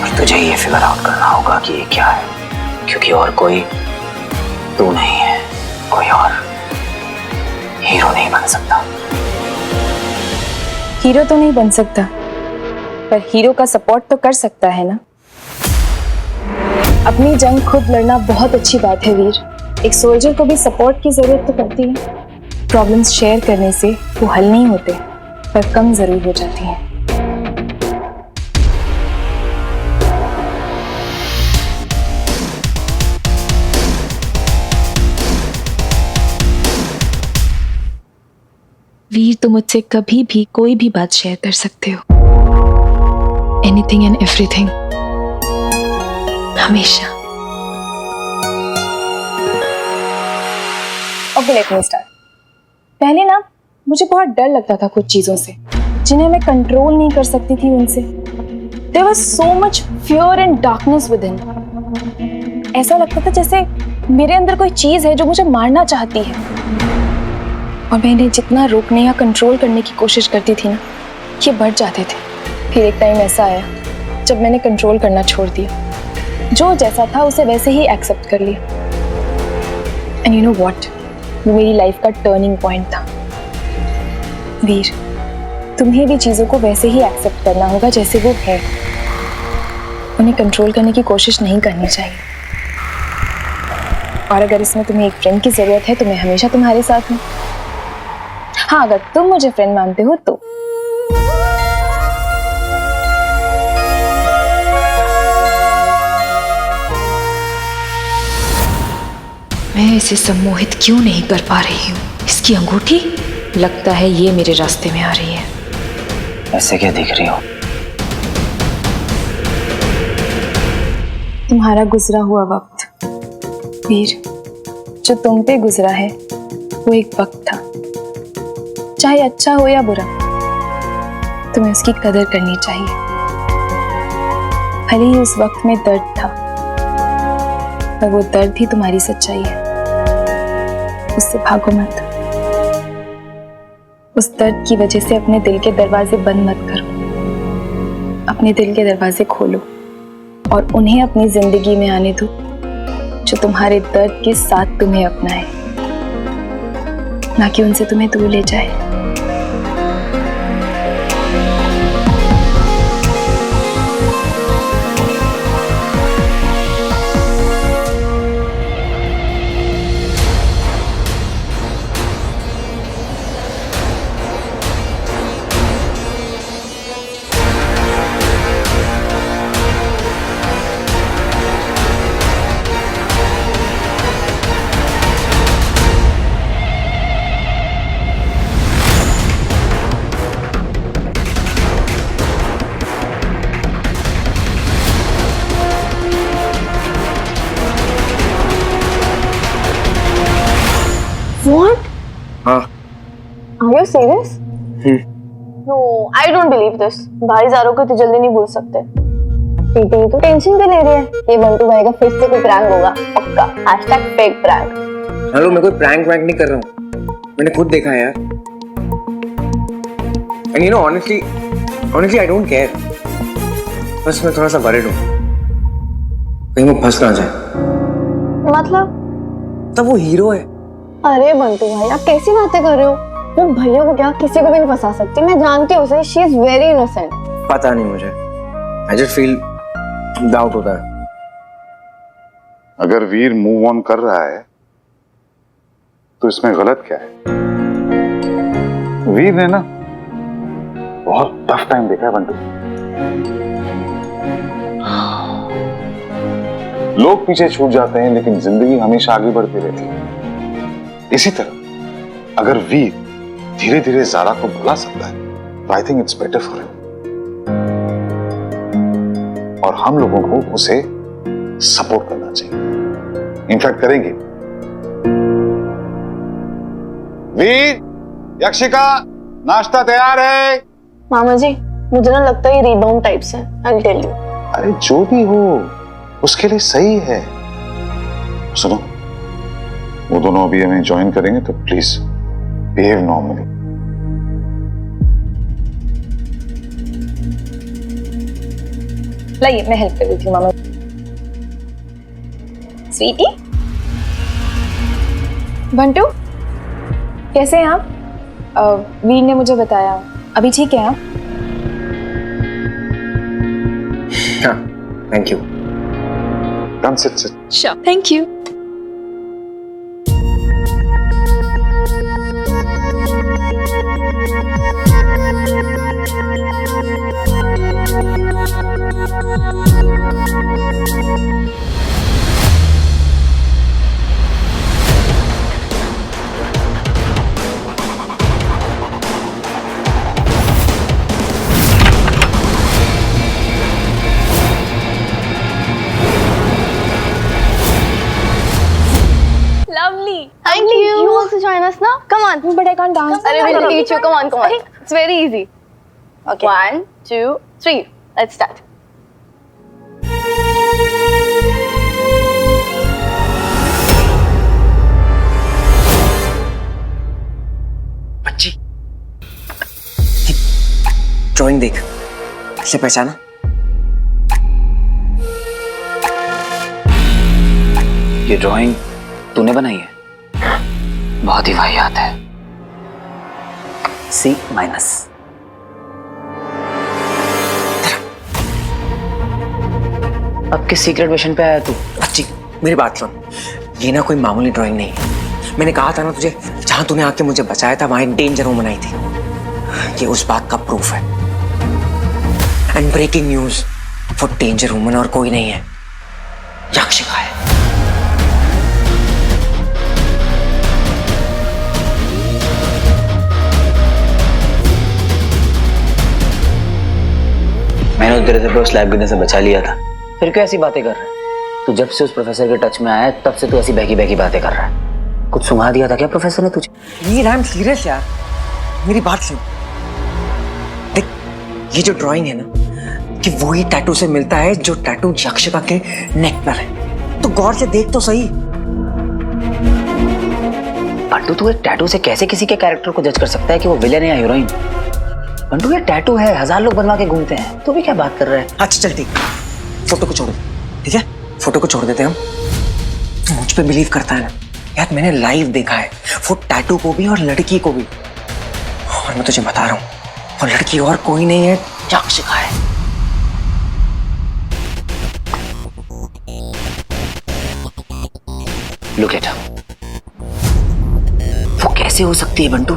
और तुझे ये फिगर आउट करना होगा कि ये क्या है, क्योंकि और कोई तू नहीं है, कोई और हीरो नहीं बन सकता। हीरो तो नहीं बन सकता, पर हीरो का सपोर्ट तो कर सकता है ना। अपनी जंग खुद लड़ना बहुत अच्छी बात है वीर। एक सोल्जर को भी सपोर्ट की जरूरत तो पड़ती है। प्रॉब्लम्स शेयर करने से वो हल नहीं होते, पर कम जरूर हो जाती हैं। वीर, तुम मुझसे कभी भी कोई भी बात शेयर कर सकते हो। एनीथिंग एंड एवरीथिंग, हमेशा। Okay, let me start. पहले ना मुझे बहुत डर लगता था कुछ चीजों से, जिन्हें मैं कंट्रोल नहीं कर सकती थी उनसे। There was so much fear and darkness within. ऐसा लगता था जैसे मेरे अंदर कोई चीज है जो मुझे मारना चाहती है, और मैं इन्हें जितना रोकने या कंट्रोल करने की कोशिश करती थी ना, ये बढ़ जाते थे। फिर एक टाइम ऐसा आया जब मैंने कंट्रोल करना छोड़ दिया। जो जैसा था उसे वैसे ही एक्सेप्ट कर लिया। एंड यू नो व्हाट, वो मेरी लाइफ का टर्निंग पॉइंट था। वीर, तुम्हें भी चीजों को वैसे ही एक्सेप्ट करना होगा जैसे वो है। उन्हें कंट्रोल करने की कोशिश नहीं करनी चाहिए। और अगर इसमें तुम्हें एक फ्रेंड की जरूरत है तो मैं हमेशा तुम्हारे साथ हूँ। हाँ, अगर तुम मुझे फ्रेंड मानते हो तो। मैं इसे सम्मोहित क्यों नहीं कर पा रही हूँ? इसकी अंगूठी, लगता है ये मेरे रास्ते में आ रही है। ऐसे क्या देख रही हो? तुम्हारा गुजरा हुआ वक्त वीर, जो तुम पे गुजरा है वो एक वक्त था। चाहे अच्छा हो या बुरा, तुम्हें उसकी कदर करनी चाहिए। भले ही उस वक्त में दर्द था, पर वो दर्द ही तुम्हारी सच्चाई है। उससे भागो मत। उस दर्द की वजह से अपने दिल के दरवाजे बंद मत करो। अपने दिल के दरवाजे खोलो और उन्हें अपनी जिंदगी में आने दो जो तुम्हारे दर्द के साथ तुम्हें अपनाए, ना कि उनसे तुम्हें दूर ले जाए। What? हाँ। Are you serious? No, I don't believe this. भाईजारों को तो जल्दी नहीं भूल सकते। प्रीति तो टेंशन भी ले रही है। ये बंटू भाई का फिर से कोई प्रैंक होगा, पक्का। #fake prank. हेलो, मैं कोई प्रैंक वैंक नहीं कर रहा हूँ। मैंने खुद देखा है यार। And you know, honestly I don't care. बस मैं थोड़ा सा worried हूँ, कहीं वो फंस ना जाए। मतलब? तब वो हीरो है। अरे बंटू भाई, आप कैसी बातें कर रहे हो? वो भैया को क्या किसी को भी नहीं फंसा सकती। मैं जानती हूँ उसे। She is very innocent. पता नहीं मुझे, I just feel डाउट होता है। अगर वीर मूव ऑन कर रहा है तो इसमें गलत क्या है? वीर ने ना बहुत टफ टाइम देखा है बंटू। लोग पीछे छूट जाते हैं लेकिन जिंदगी हमेशा आगे बढ़ती रहती है। इसी तरह अगर वीर धीरे धीरे ज़ारा को भुला सकता है तो I think it's better for him, और हम लोगों को उसे सपोर्ट करना चाहिए। इनफैक्ट करेंगे। वीर, यक्षिका, नाश्ता तैयार है। मामा जी, मुझे ना लगता है ये रीबाउंड टाइप्स है, आई विल टेल यू। अरे जो भी हो उसके लिए सही है। सुनो, वो दोनों अभी हमें ज्वाइन करेंगे तो प्लीज बिहेव नॉर्मली। लाइए मैं हेल्प कर देती हूँ मामा। स्वीटी, बंटू, कैसे हैं आप? वीर ने मुझे बताया, अभी ठीक है आप? हाँ, thank you. Come sit. Sure, thank you. Lovely. Thank you. You also join us now? Come on. But I can't dance. Arey, we'll teach you. Come on. It's very easy. Okay. 1, 2, 3. Let's start. बच्ची, drawing देख, इसे पहचाना? ये drawing तूने बनाई है? बहुत ही वाहियात है। C-। अब किस सीक्रेट मिशन पे आया तू? बच्ची, मेरी बात सुन, ये ना कोई मामूली ड्राइंग नहीं है। मैंने कहा था ना तुझे, जहां तूने आके मुझे बचाया था वहां एक डेंजर वुमन आई थी। ये उस बात का प्रूफ है। एंड ब्रेकिंग न्यूज, वो डेंजर वुमन और कोई नहीं है, यक्षिका है। मैंने तेरे से तो स्लैब गिरने से बचा लिया था, फिर क्यों ऐसी बातें कर रहा है? तू जब से उस प्रोफेसर के टच में आया है तब से तू ऐसी बहकी बहकी बातें कर रहा है। कुछ सुना दिया था क्या प्रोफेसर ने तुझे? ये आई एम सीरियस यार, मेरी बात सुन। देख, ये जो ड्राइंग है ना, कि वही टैटू से मिलता है जो टैटू यक्षिका के नेक पर है। तो गौर से देख तो सही। बंटू, तू एक टैटू से कैसे किसी के कैरेक्टर को जज कर सकता है कि वो विलेन है या हीरोइन? बंटू, ये टैटू है, 1000 लोग बनवा के घूमते हैं, तू भी क्या बात कर रहा है? अच्छा चल ठीक, फोटो को छोड़ दे, ठीक है? फोटो को छोड़ देते हम। तू मुझ पे बिलीव करता है ना यार, मैंने लाइव देखा है वो टैटू को भी और लड़की को भी। और मैं तुझे बता रहा हूँ, वो लड़की और कोई नहीं है, यक्षिका है। Look at her. वो कैसे हो सकती है बंटू?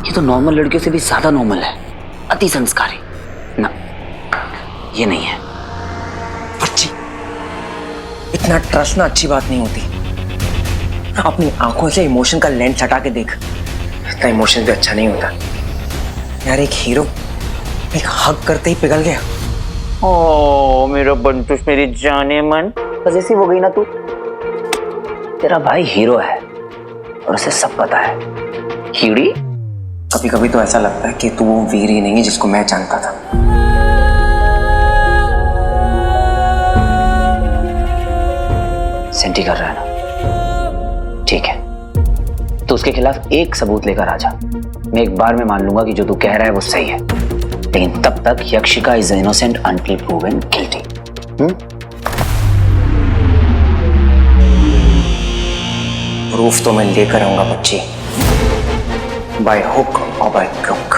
ये तो नॉर्मल लड़कियों से भी ज्यादा नॉर्मल है, अति संस्कारी। ना, ये नहीं है। बच्ची, इतना ट्रस्ट ना अच्छी बात नहीं होती। अपनी आंखों से इमोशन का लेंस हटा के देख, इतना इमोशन भी अच्छा नहीं होता यार। एक हीरो एक हग करते ही पिघल गया। ओ मेरा बंटू, मेरी जाने मन, बस ऐसी हो गई ना तू। तेरा भाई हीरो है और उसे सब पता है। हीड़ी, कभी कभी तो ऐसा लगता है कि तू वो वीर ही नहीं है जिसको मैं जानता था। सेंटी कर रहा है ना? ठीक है, तो उसके खिलाफ एक सबूत लेकर आ जा। मैं एक बार में मान लूंगा कि जो तू कह रहा है वो सही है, लेकिन तब तक Yakshika is innocent until proven guilty. Proof तो मैं लेकर आऊंगा बच्ची, बाय हुक और बाय क्रुक।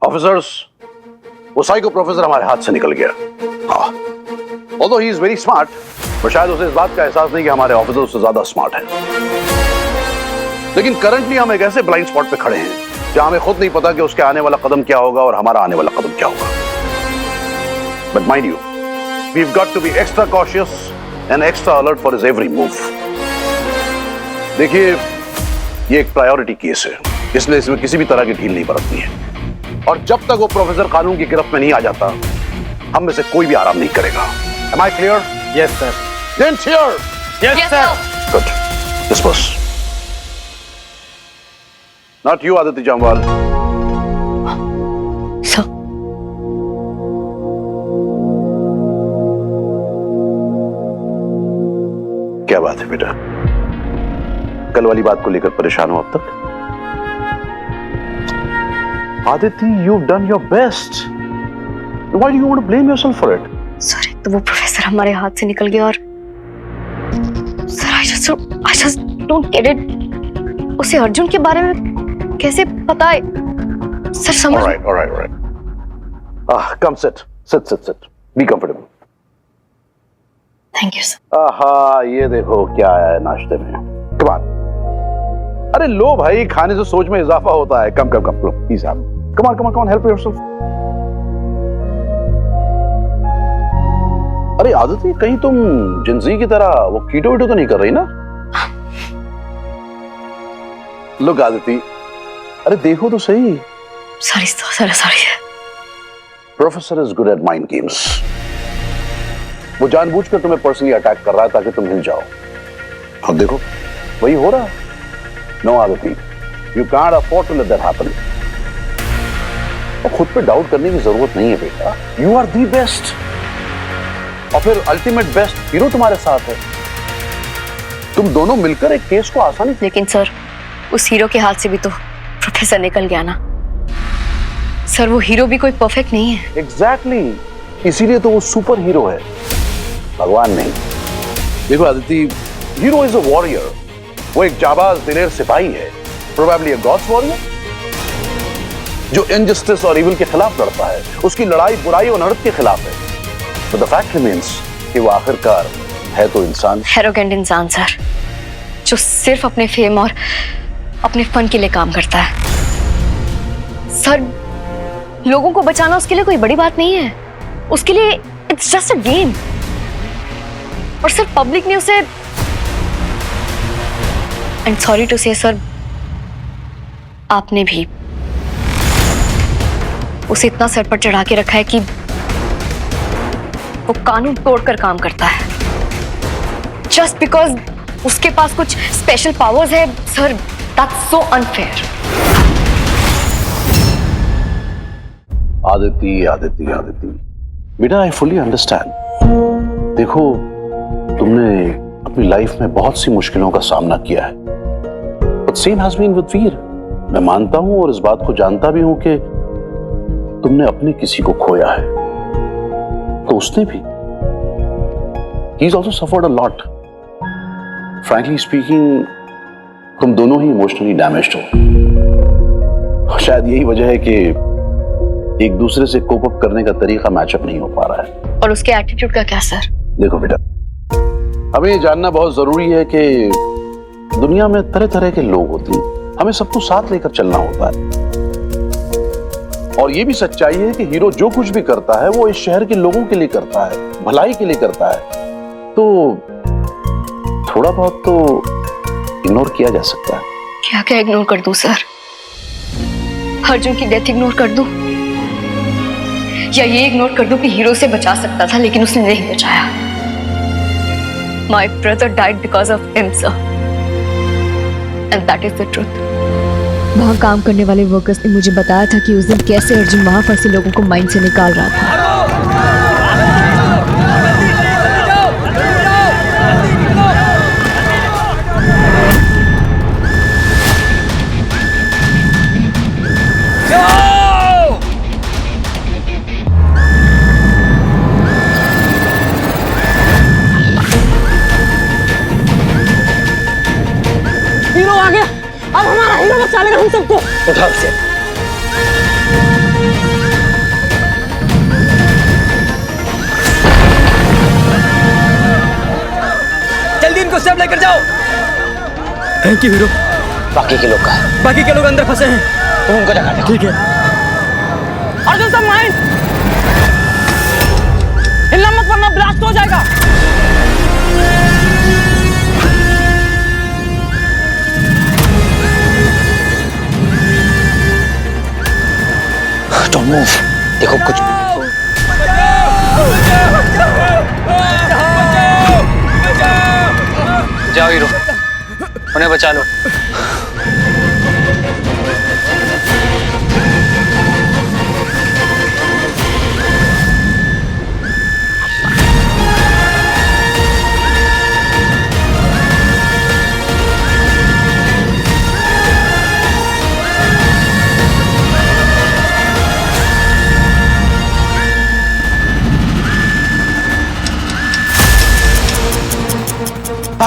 ऑफिसर्स, वो साइको प्रोफेसर हमारे हाथ से निकल गया। हाँ, although he is very smart, पर शायद उसे इस बात का एहसास नहीं कि हमारे ऑफिसर उससे ज्यादा स्मार्ट हैं। लेकिन करंटली हम एक ऐसे ब्लाइंड स्पॉट पे खड़े हैं जहां हमें खुद नहीं पता कि उसके आने वाला कदम क्या होगा और हमारा आने वाला कदम क्या होगा। But mind you, we've got to be extra cautious and extra alert for his every move. देखिए, ये एक प्रायोरिटी केस है, इसलिए इसमें किसी भी तरह की ढील नहीं बरतनी है। और जब तक वो प्रोफेसर कानून की गिरफ्त में नहीं आ जाता, हम में से कोई भी आराम नहीं करेगा। Am I clear? Yes, sir. Then cheer. Yes, sir. Good. Disperse. Not you, Aditi Jamwal. Sir क्या बात है बेटा? कल वाली बात को लेकर परेशान हो अब तक? Aditi, you've done your best. Why do you want to blame yourself for it? Sir एक तो वो प्रोफेसर हमारे हाथ से निकल गया और sir I just don't get it. उसे अर्जुन के बारे में कैसे पता है? सर समझ All right. Come sit. Be comfortable. Thank you sir. आहा, ये देखो क्या आया है नाश्ते में। Come on. अरे लो भाई, खाने से सोच में इजाफा होता है। कम प्लीज आप। Come on, help yourself. अरे आदिति, कहीं तुम जिंदगी की तरह वो कीटो तो नहीं कर रही ना? Look आदिति, अरे देखो तो सही। Sorry. Professor is good at mind games. वो जानबूझकर तुम्हें पर्सनली अटैक कर रहा है ताकि तुम हिल जाओ। और देखो वही हो रहा है। No Aditi, you can't afford to let that happen. और खुद पे डाउट करने की जरूरत नहीं है बेटा। You are the best. और फिर अल्टीमेट बेस्ट हीरो तुम्हारे साथ है। तुम दोनों मिलकर एक केस को आसानी से। लेकिन सर उस हीरो के हाथ से भी तो प्रोफेसर निकल गया ना। सर वो हीरो भी कोई परफेक्ट नहीं है। एग्जैक्टली, इसीलिए तो वो सुपर हीरो है, भगवान नहीं। देखो Aditi, hero is a warrior. वो एक जाबाज दिलेर सिपाही है, प्रोबेबली अ गॉड्स वॉरियर, जो इनजस्टिस और इविल के खिलाफ लड़ता है। उसकी लड़ाई बुराई और नरक के खिलाफ है। But the fact remains कि वो आखिरकार है तो इंसान। एरोगेंट इंसान सर, जो सिर्फ अपने फेम और अपने फन के लिए काम करता है। सर लोगों को बचाना उसके लिए कोई बड़ी बात नहीं है। उसके लिए इट्स जस्ट अ गेम। और सर पब्लिक ने उसे, एंड सॉरी टू से सर, आपने भी उसे इतना सर पर चढ़ा के रखा है कि वो कानून तोड़कर काम करता है जस्ट बिकॉज उसके पास कुछ स्पेशल पावर्स है। Sir that's so unfair. Aditi बेटा, आई फुली अंडरस्टैंड। देखो, तुमने अपनी लाइफ में बहुत सी मुश्किलों का सामना किया है, but same has been with Veer. मैं मानता हूं और इस बात को जानता भी हूं कि तुमने अपने किसी को खोया है, तो उसने भी। He's also suffered a lot. Frankly speaking, तुम दोनों ही इमोशनली डैमेज्ड हो। शायद यही वजह है कि एक दूसरे से कोप अप करने का तरीका मैचअप नहीं हो पा रहा है। और उसके एटीट्यूड का क्या सर? देखो बेटा, हमें ये जानना बहुत जरूरी है कि दुनिया में तरह तरह के लोग होते हैं। हमें सबको साथ लेकर चलना होता है। और ये भी सच्चाई है कि हीरो जो कुछ भी करता है वो इस शहर के लोगों के लिए करता है, भलाई के लिए करता है। तो थोड़ा बहुत तो इग्नोर किया जा सकता है। क्या क्या इग्नोर कर दूं सर? अर्जुन की डेथ इग्नोर कर दूं, या ये इग्नोर कर दूं कि हीरो से बचा सकता था लेकिन उसने नहीं बचाया। My brother died because of him sir, and that is the truth. वहाँ काम करने वाले वर्कर्स ने मुझे बताया था कि उस दिन कैसे अर्जुन वहाँ फंसे लोगों को माइंड से निकाल रहा था। हीरो आ गया। अब हमारा हीरो बचा लेगा हम सबको। उठाओ से। जल्दी इनको सब लेकर जाओ। Thank you hero. बाकी के लोग का? बाकी के लोग अंदर फंसे हैं। तुम उनको जगा दो। ठीक है। अर्जुन सब माइंड हिलना मत वरना ब्लास्ट हो जाएगा। Don't move. देखो कुछ जाओ हीरो, उन्हें बचा लो।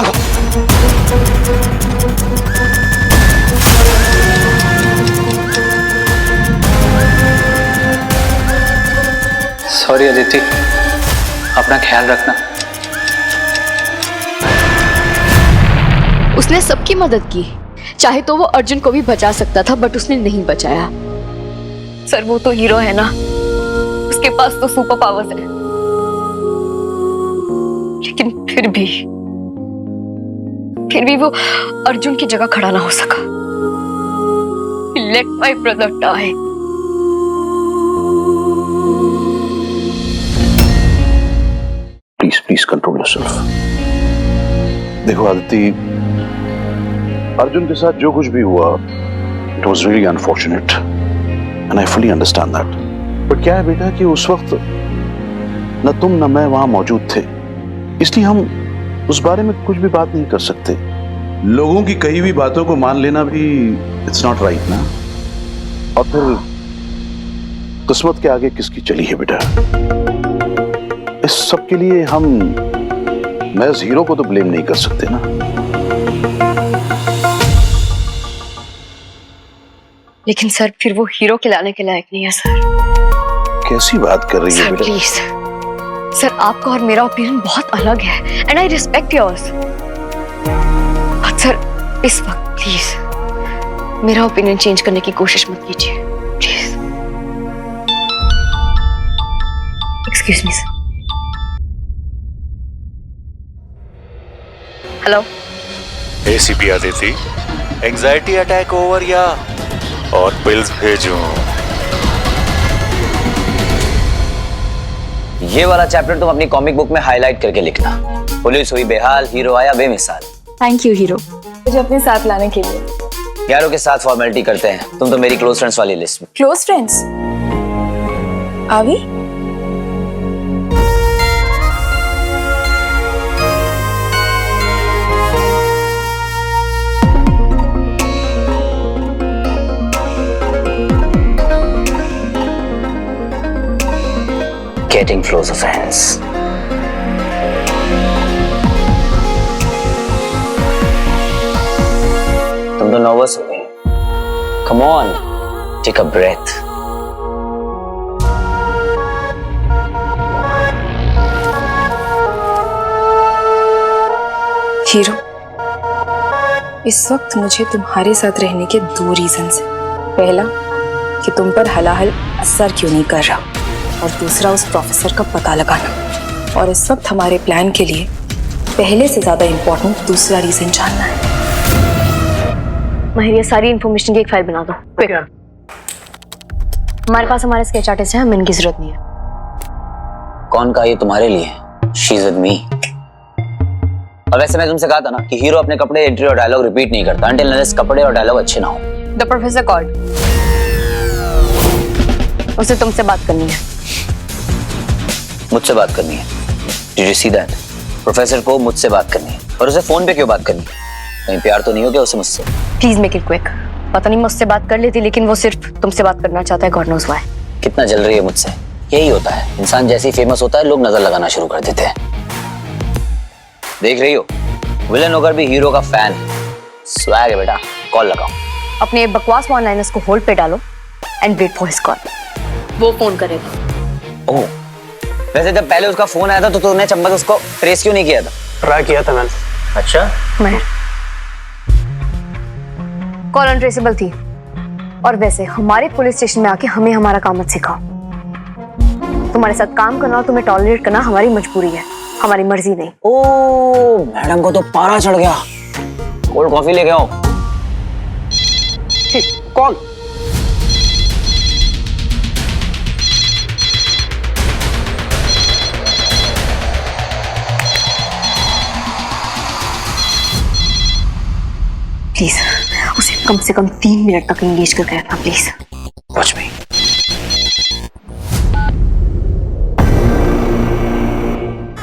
भागो। सॉरी अदिति, अपना ख्याल रखना। उसने सबकी मदद की, चाहे तो वो अर्जुन को भी बचा सकता था, बट उसने नहीं बचाया। सर वो तो हीरो है ना, उसके पास तो सुपर पावर्स है, लेकिन फिर भी वो अर्जुन की जगह खड़ा ना हो सका। Let my brother die. Please control yourself. देखो आदिति, अर्जुन के साथ जो कुछ भी हुआ, it was really unfortunate and I fully understand that. But क्या है बेटा कि उस वक्त न तुम न मैं वहां मौजूद थे, इसलिए हम उस बारे में कुछ भी बात नहीं कर सकते। लोगों की कही हुई बातों को मान लेना भी इट्स नॉट राइट ना। और फिर किस्मत के आगे किसकी चली है बेटा। इस सब के लिए हम महज हीरो को तो ब्लेम नहीं कर सकते ना। लेकिन सर फिर वो हीरो खिलाने के लायक नहीं है सर। कैसी बात कर रही है सर बेटा? प्लीज सर, आपका और मेरा ओपिनियन बहुत अलग है and I respect yours. Sir इस वक्त प्लीज मेरा ओपिनियन चेंज करने की कोशिश मत कीजिए please. Excuse me sir. Hello ACP Aditi, anxiety attack over या और पिल्स भेजूं? ये वाला चैप्टर तुम अपनी कॉमिक बुक में हाईलाइट करके लिखना। पुलिस हुई बेहाल, हीरो आया बेमिसाल। Thank you hero. मुझे अपने साथ लाने के लिए। यारों के साथ फॉर्मेलिटी करते हैं, तुम तो मेरी क्लोज फ्रेंड्स वाली लिस्ट में। Close friends? आवी? Getting closer friends. तुम तो नर्वस हो गई। Come on, take a breath. Hero, इस वक्त मुझे तुम्हारे साथ रहने के 2 रीजंस हैं। पहला कि तुम पर हलाहल असर क्यों नहीं कर रहा, और दूसरा उस प्रोफेसर का पता लगाना। और इस वक्त हमारे प्लान के लिए पहले से ज्यादा इंपॉर्टेंट दूसरा रीजन जानना है। माहिर, ये सारी इंफॉर्मेशन की एक फाइल बना दो क्विक। हमारे पास हमारे स्केच आर्टिस्ट हैं, हमें इनकी जरूरत नहीं है। कौन कहा ये तुम्हारे लिए? She's with me. और वैसे मैं तुमसे कहा था ना कि हीरो अपने कपड़े, एंट्री और डायलॉग रिपीट नहीं करता until unless कपड़े और डायलॉग अच्छे ना हो। द प्रोफेसर कॉल्ड, उसे तुमसे बात करनी है। मुझसे बात करनी है? Did you see that? Professor को मुझसे बात करनी है, और उसे फोन पे क्यों बात करनी है? कहीं प्यार तो नहीं हो गया उसे मुझसे? Please make it quick. पता नहीं मैं उससे बात कर लेती, लेकिन वो सिर्फ तुमसे बात करना चाहता है, गॉड नोज व्हाई। कितना जल रही है मुझसे। यही होता है, इंसान जैसे ही फेमस होता है लोग नजर लगाना शुरू कर देते हैं। देख रही हो, विलन होकर भी हीरो का फैन है। स्वैग है बेटा। कॉल लगाओ। अपने बकवास वन लाइनर्स को होल्ड पे डालो and wait for his call. वो फोन करेगा। ओह, वैसे जब पहले उसका फोन आया था तो तूने चम्मच उसको ट्रेस क्यों नहीं किया था? ट्राई किया था मैंने। अच्छा, मैं कॉल अनट्रेसेबल थी। और वैसे हमारे पुलिस स्टेशन में आके हमें हमारा काम मत सिखाओ। तुम्हारे साथ काम करना और तुम्हें टॉलरेट करना हमारी मजबूरी है, हमारी मर्जी नहीं। ओह, मैडम को तो पारा चढ़ गया। कोल्ड कॉफी लेके आओ। कौन? प्लीज उसे कम से कम 3 मिनट तक एंगेज करके रखना प्लीज। वॉच मी।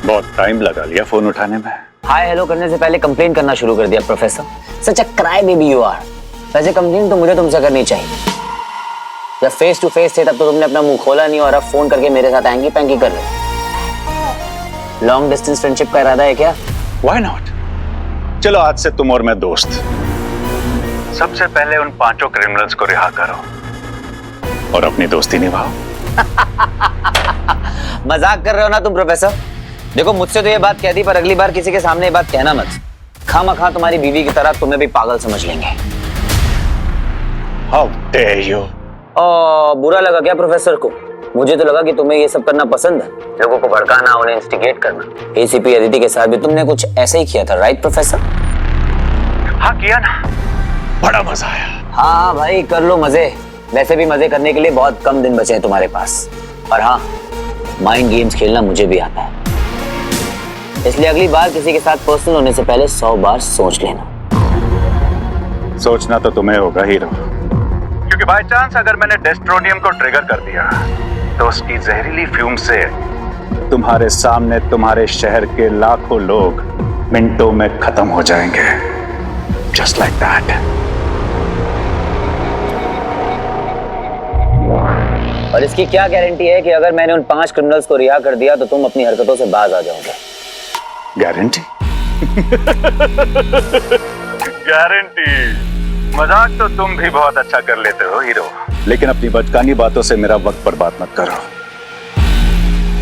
बहुत टाइम लगा लिया फोन उठाने में। हाय हेलो करने से पहले कंप्लेन करना शुरू कर दिया professor. Such a cry baby you are. वैसे कंप्लेन तो मुझे तुमसे करनी चाहिए। जब फेस टू फेस थे तब तो तुमने अपना मुंह खोला नहीं, और अब फोन करके मेरे साथ एंगी पैंगी कर रहे हो। लॉन्ग डिस्टेंस फ्रेंडशिप का इरादा है क्या? Why not? चलो आज से तुम और मैं दोस्त। सबसे पहले उन 5 क्रिमिनल्स को रिहा करो और अपनी दोस्ती निभाओ। मजाक कर रहे हो ना तुम प्रोफेसर? देखो मुझसे तो ये बात कह दी, पर अगली बार किसी के सामने ये बात कहना मत। खामखा तुम्हारी बीवी की तरह तुम्हें भी पागल समझ लेंगे। How dare you? बुरा लगा क्या प्रोफेसर को? मुझे तो लगा कि तुम्हें ये सब करना पसंद है, लोगों को भड़काना, उन्हें इंस्टिगेट करना। एसीपी अदिति के साथ भी तुमने कुछ ऐसे ही किया था, राइट प्रोफेसर? हाँ किया ना, बड़ा मजा आया। हाँ भाई कर लो मजे। वैसे भी मजे करने के लिए बहुत कम दिन बचे हैं तुम्हारे पास। और हाँ, माइंड गेम्स खेलना मुझे भी आता है, इसलिए अगली बार किसी के साथ पर्सनल होने से पहले 100 बार सोच लेना। सोचना तो तुम्हें होगा हीरो, क्योंकि बाय चांस अगर मैंने डेस्ट्रोनियम को ट्रिगर कर दिया तो उसकी जहरीली फ्यूम से तुम्हारे सामने तुम्हारे शहर के लाखों लोग मिनटों में खत्म हो जाएंगे। Just like that. और इसकी क्या गारंटी है कि अगर मैंने उन 5 क्रिमिनल्स को रिहा कर दिया तो तुम अपनी हरकतों से बाज आ जाओगे? गारंटी? गारंटी? मजाक तो तुम भी बहुत अच्छा कर लेते हो हीरो। लेकिन अपनी बचकानी बातों से मेरा वक्त बर्बाद मत करो,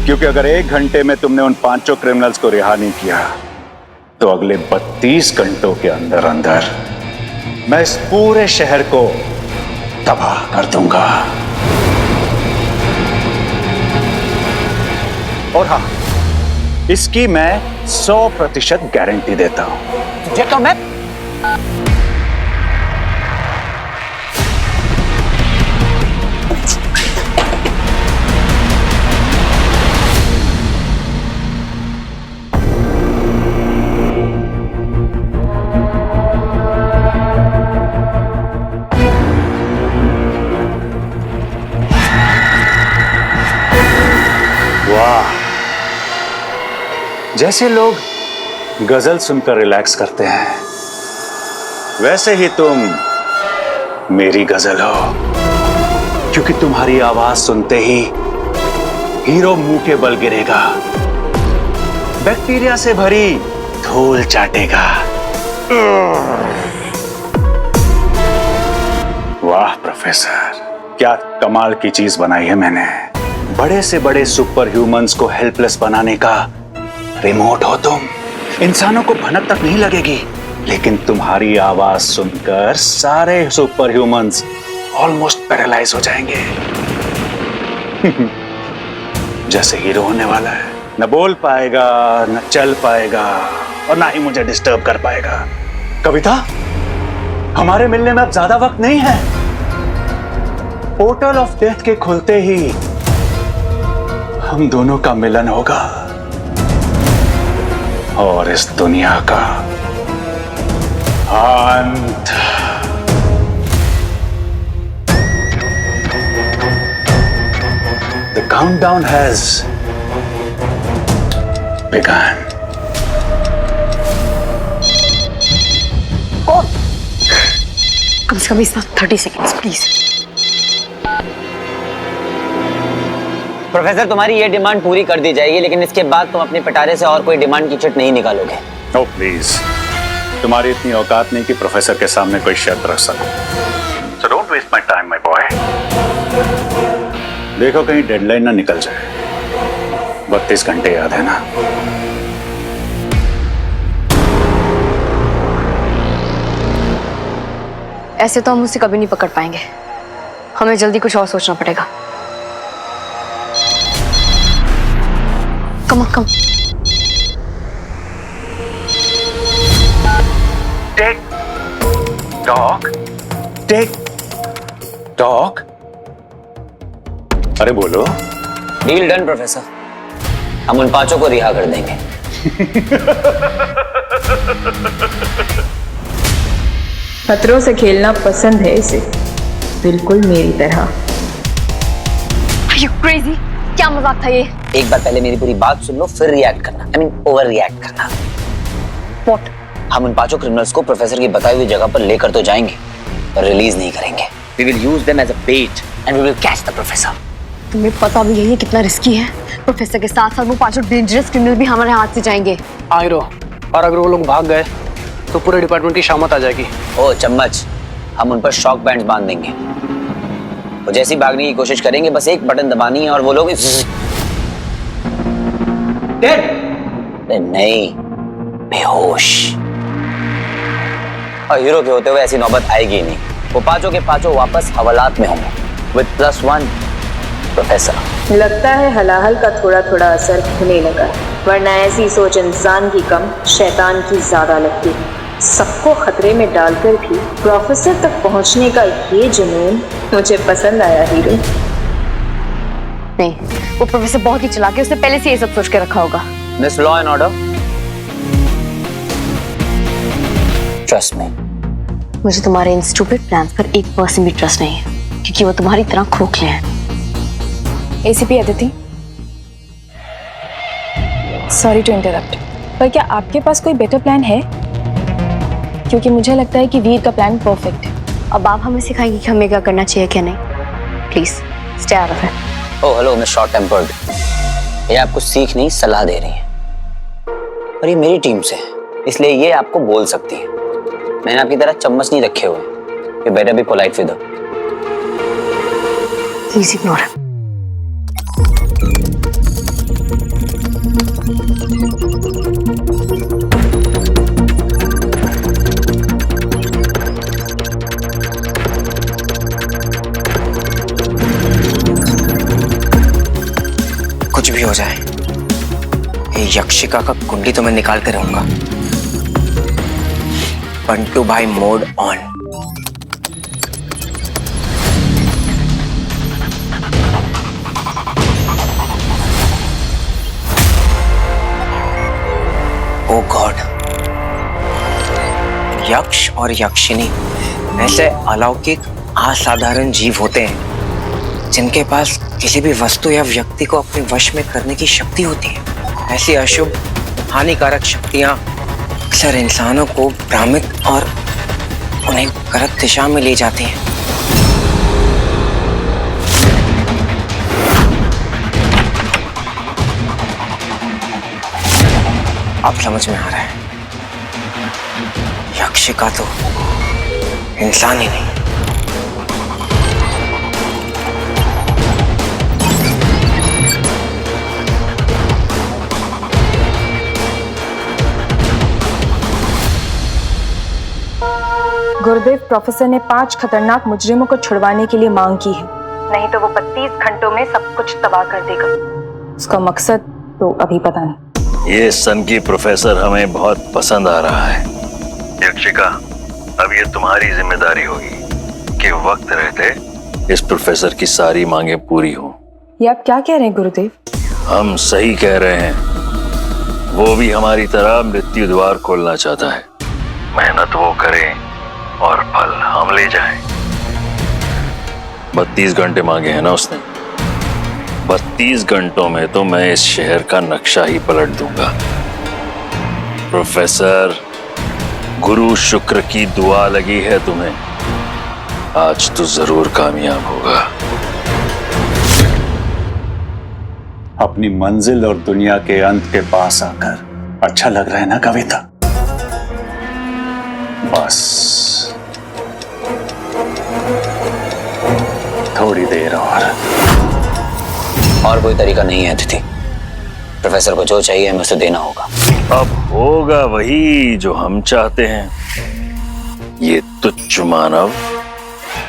क्योंकि अगर 1 घंटे में तुमने उन 5 क्रिमिनल्स को रिहा नहीं किया तो अगले 32 घंटों के अंदर अंदर मैं इस पूरे शहर को तबाह कर दूंगा। और हाँ, इसकी मैं 100% गारंटी देता हूं। तुझे तो मैं जैसे लोग गजल सुनकर रिलैक्स करते हैं, वैसे ही तुम मेरी गजल हो, क्योंकि तुम्हारी आवाज सुनते ही हीरो मुंह के बल गिरेगा, बैक्टीरिया से भरी धूल चाटेगा। वाह प्रोफेसर, क्या कमाल की चीज बनाई है मैंने। बड़े से बड़े सुपर ह्यूमंस को हेल्पलेस बनाने का रिमोट हो तुम। इंसानों को भनक तक नहीं लगेगी, लेकिन तुम्हारी आवाज सुनकर सारे सुपर ह्यूमंस ऑलमोस्ट पैरालाइज हो जाएंगे। जैसे हीरो होने वाला है, न बोल पाएगा, न चल पाएगा, और ना ही मुझे डिस्टर्ब कर पाएगा। कविता, हमारे मिलने में अब ज्यादा वक्त नहीं है। पोर्टल ऑफ डेथ के खुलते ही हम दोनों का मिलन होगा और इस दुनिया का अंत। The countdown has begun. कम से कम इस 30 सेकेंड्स प्लीज। प्रोफेसर, तुम्हारी ये डिमांड पूरी कर दी जाएगी, लेकिन इसके बाद तुम अपने पिटारे से और कोई डिमांड की चिट नहीं निकालोगे। ओह प्लीज, तुम्हारी इतनी औकात नहीं कि प्रोफेसर के सामने कोई शर्त रख सको। So don't waste my time, my boy. देखो कहीं डेडलाइन ना निकल जाए। 32 घंटे याद है ना? ऐसे तो हम उसे कभी नहीं पकड़ पाएंगे, हमें जल्दी कुछ और सोचना पड़ेगा। Come come. Take dog. Take talk. अरे बोलो। डील डन प्रोफेसर, हम उन 5 को रिहा कर देंगे। खतरों से खेलना पसंद है इसे, बिल्कुल मेरी तरह। Are you crazy? क्या मजाक था ये? एक बार पहले मेरी पूरी बात सुन लो, फिर रिएक्ट करना। I mean, ओवर रिएक्ट करना। What? हम उन 5 क्रिमिनल्स को प्रोफेसर की बताई हुई जगह पर लेकर तो जाएंगे, पर रिलीज नहीं करेंगे। We will use them as a bait and we will catch the professor. तुम्हें पता भी है ये कितना रिस्की है। प्रोफेसर के साथ साथ वो 5 डेंजरस क्रिमिनल भी हमारे हाथ से जाएंगे। आयरो, और अगर वो लोग भाग गए तो पूरे डिपार्टमेंट की शामत आ जाएगी। ओ चम्मच, हम उन पर शॉक बैंड्स बांध देंगे। वो जैसी भागने की कोशिश करेंगे, बस एक बटन दबानी है और वो लोग नहीं, बेहोश। और हीरो के होते हुए ऐसी नौबत आएगी नहीं। वो पांचों के पांचों वापस हवालात में होंगे विद +1 प्रोफेसर। लगता है हलाहल का थोड़ा थोड़ा असर होने लगा, वरना ऐसी सोच इंसान की कम शैतान की ज्यादा लगती है। सबको खतरे में डालकर भी प्रोफेसर तक पहुंचने का ये जुनून मुझे पसंद आया हीरो। नहीं, वो प्रोफेसर बहुत ही चालाक है, उसने पहले से ये सब सोच के रखा होगा। Miss law and order, trust me. मुझे तुम्हारे इन स्टूपिड प्लान्स पर 1% भी ट्रस्ट नहीं है, क्योंकि वो तुम्हारी तरह खोखले हैं। ACP Aditi, sorry to interrupt, पर क्या आपके पास कोई बेटर प्लान है? क्योंकि मुझे लगता है कि वीर का प्लान परफेक्ट है। अब आप हमें सिखाएंगे कि हमें क्या करना चाहिए क्या नहीं। Please stay out of it. Oh hello miss short tempered, ये आपको सीख नहीं सलाह दे रही है, और ये मेरी टीम से है, इसलिए ये आपको बोल सकती है। मैंने आपकी तरह चम्मच नहीं रखे हुए। You better be polite with her. Please ignore him. कुछ भी हो जाए, ये यक्षिका का कुंडली तो मैं निकाल कर रहूंगा। बंटू भाई मोड ऑन। ओ गॉड, यक्ष और यक्षिनी ऐसे अलौकिक असाधारण जीव होते हैं जिनके पास किसी भी वस्तु या व्यक्ति को अपने वश में करने की शक्ति होती है। ऐसी अशुभ हानिकारक शक्तियां अक्सर इंसानों को भ्रमित और उन्हें गलत दिशा में ले जाती हैं। अब समझ में आ रहा है, यक्षिका तो इंसान ही नहीं। गुरुदेव, प्रोफेसर ने 5 खतरनाक मुजरिमों को छुड़वाने के लिए मांग की है, नहीं तो वो 32 घंटों में सब कुछ तबाह कर देगा। उसका मकसद तो अभी पता नहीं। ये सन की प्रोफेसर हमें बहुत पसंद आ रहा है। यक्षिका, अब ये तुम्हारी जिम्मेदारी होगी कि वक्त रहते इस प्रोफेसर की सारी मांगे पूरी हों। ये आप क्या कह रहे हैं गुरुदेव? हम सही कह रहे हैं। वो भी हमारी तरह मृत्यु द्वार खोलना चाहता है। मेहनत वो करे और फल हम ले जाएं। 32 घंटे मांगे हैं ना उसने। 32 घंटों में तो मैं इस शहर का नक्शा ही पलट दूंगा। प्रोफेसर, गुरु शुक्र की दुआ लगी है तुम्हें, आज तो जरूर कामयाब होगा। अपनी मंजिल और दुनिया के अंत के पास आकर अच्छा लग रहा है ना कविता? बस थोड़ी देर और कोई तरीका नहीं है अतिथि। प्रोफेसर को जो चाहिए हमें उसे देना होगा। अब होगा वही जो हम चाहते हैं। ये तुच्छ मानव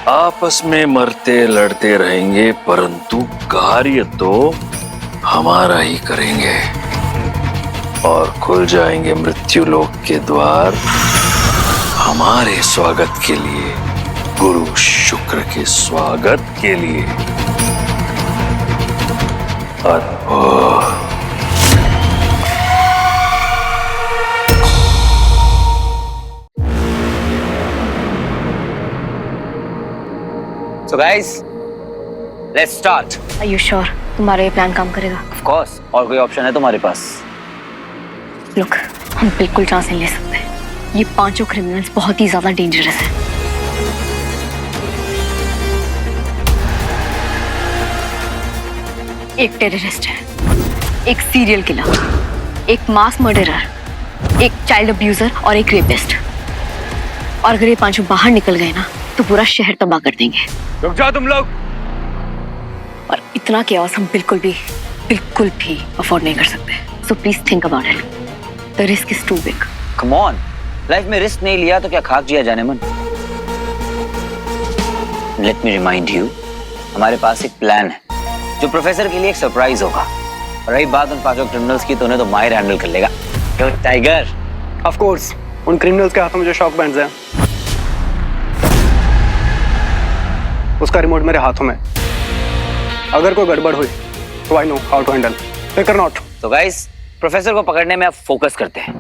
आपस में मरते लड़ते रहेंगे, परंतु कार्य तो हमारा ही करेंगे और खुल जाएंगे मृत्यु लोक के द्वार हमारे स्वागत के लिए, गुरु शुक्र के स्वागत के लिए। अद्भुत। So guys, let's start. Are you sure तुम्हारा ये प्लान काम करेगा? Of course. और कोई ऑप्शन है तुम्हारे पास? Look, हम बिल्कुल चांस नहीं ले सकते। ये 5 क्रिमिनल्स बहुत ही ज्यादा डेंजरस हैं। एक टेररिस्ट है, एक सीरियल किलर, एक मास मर्डरर, एक चाइल्ड अब्यूजर और एक रेपिस्ट। और अगर ये पांचों बाहर निकल गए ना तो पूरा शहर तबाह कर देंगे। रुक जाओ तुम लोग। और इतना केओस हम बिल्कुल भी अफोर्ड नहीं कर सकते। So please think about it, the risk is too big. Come on, life में रिस्क नहीं लिया तो क्या खाक जिया जाने मन। लेट मी रिमाइंड यू, हमारे पास एक प्लान है जो प्रोफेसर के लिए एक सरप्राइज होगा। और रही बात उन पांचों क्रिमिनल्स की तो उन्हें तो माहिर हैंडल कर लेगा। क्यों टाइगर? ऑफ कोर्स, उन क्रिमिनल्स के हाथों में जो शॉक बैंड्स हैं उसका रिमोट मेरे हाथों में। अगर कोई गड़बड़ हुई तो I know how to handle. फिकर नॉट। तो गाइस, प्रोफेसर को पकड़ने में अब फोकस करते हैं।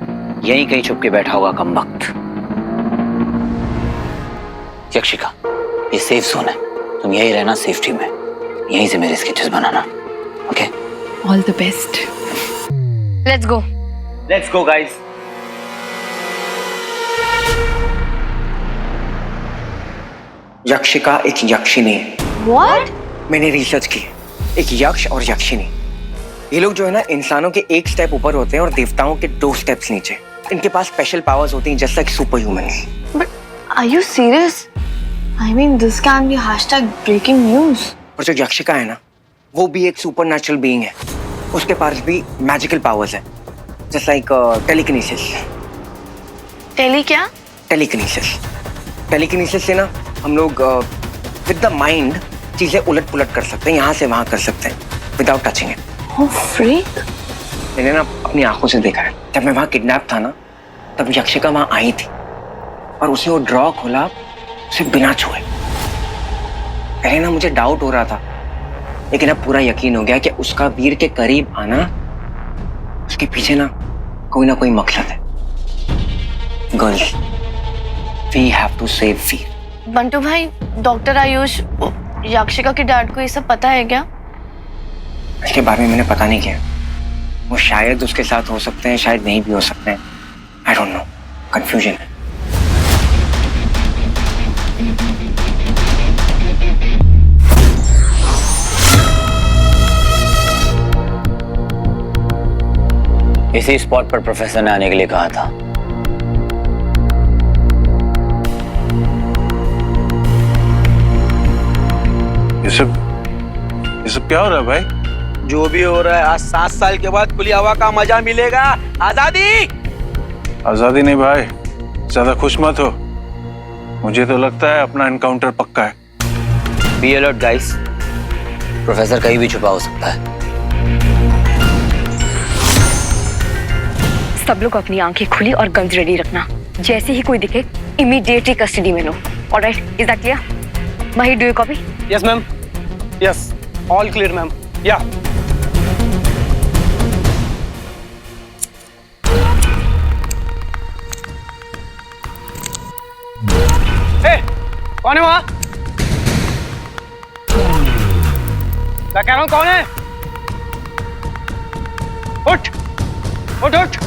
यहीं कहीं छुप के बैठा होगा कमबख्त। यक्षिका, ये सेफ जोन है, तुम यही रहना सेफ्टी में। यहीं से मेरे स्केचेस बनाना, okay? All the best. Let's go guys. Yakshika एक यक्षिनी है। What? मैंने रिसर्च की, एक यक्ष और यक्षिनी, ये लोग जो है ना इंसानों के एक स्टेप ऊपर होते हैं और देवताओं के 2 स्टेप्स नीचे। इनके पास स्पेशल पावर्स होती हैं just like super humans. But are you serious? I mean, this can be #breaking news. और जो यक्षिका है ना, वो भी एक सुपर नेचुरल बीइंग है। उसके पास भी मैजिकल पावर्स है जस्ट लाइक टेलीकिनेसिस। टेली क्या? टेलीकिनेसिस से ना हम लोग विद द माइंड चीजें उलट पुलट कर सकते हैं, यहाँ से वहां कर सकते हैं without touching it. Oh, freak. मैंने ना अपनी आंखों से देखा है। जब मैं वहां किडनैप था ना, तब यक्षिका वहां आई थी और उसने वो ड्रॉ खोला उसे बिना छुए। पहले ना मुझे डाउट हो रहा था, लेकिन अब पूरा यकीन हो गया कि उसका वीर के करीब आना, उसके पीछे ना कोई मकसद है। Girls, we have to save Veer. Bantu भाई, डॉक्टर आयुष यक्षिका के डैड को ये सब पता है क्या? इसके बारे में मैंने पता नहीं किया। वो शायद उसके साथ हो सकते हैं, शायद नहीं भी हो सकते हैं। आई डोंट नो, कंफ्यूजन है। इसी स्पॉट पर प्रोफेसर ने आने के लिए कहा था। ये सब क्या हो रहा है भाई? जो भी हो रहा है, आज 7 साल के बाद खुली हवा का मजा मिलेगा। आजादी नहीं भाई, ज्यादा खुश मत हो। मुझे तो लगता है अपना एनकाउंटर पक्का है। बी अलर्ट गाइस, प्रोफेसर कहीं भी छुपा हो सकता है। सब लोग अपनी आंखें खुली और गन्स रेडी रखना। जैसे ही कोई दिखे इमीडिएटली कस्टडी में लो। Alright, is that clear? Mahi, do you copy? Yes ma'am, yes, all clear ma'am. या कौन है वहां? मैं कह रहा हूं कौन है? उठ उठ उठ।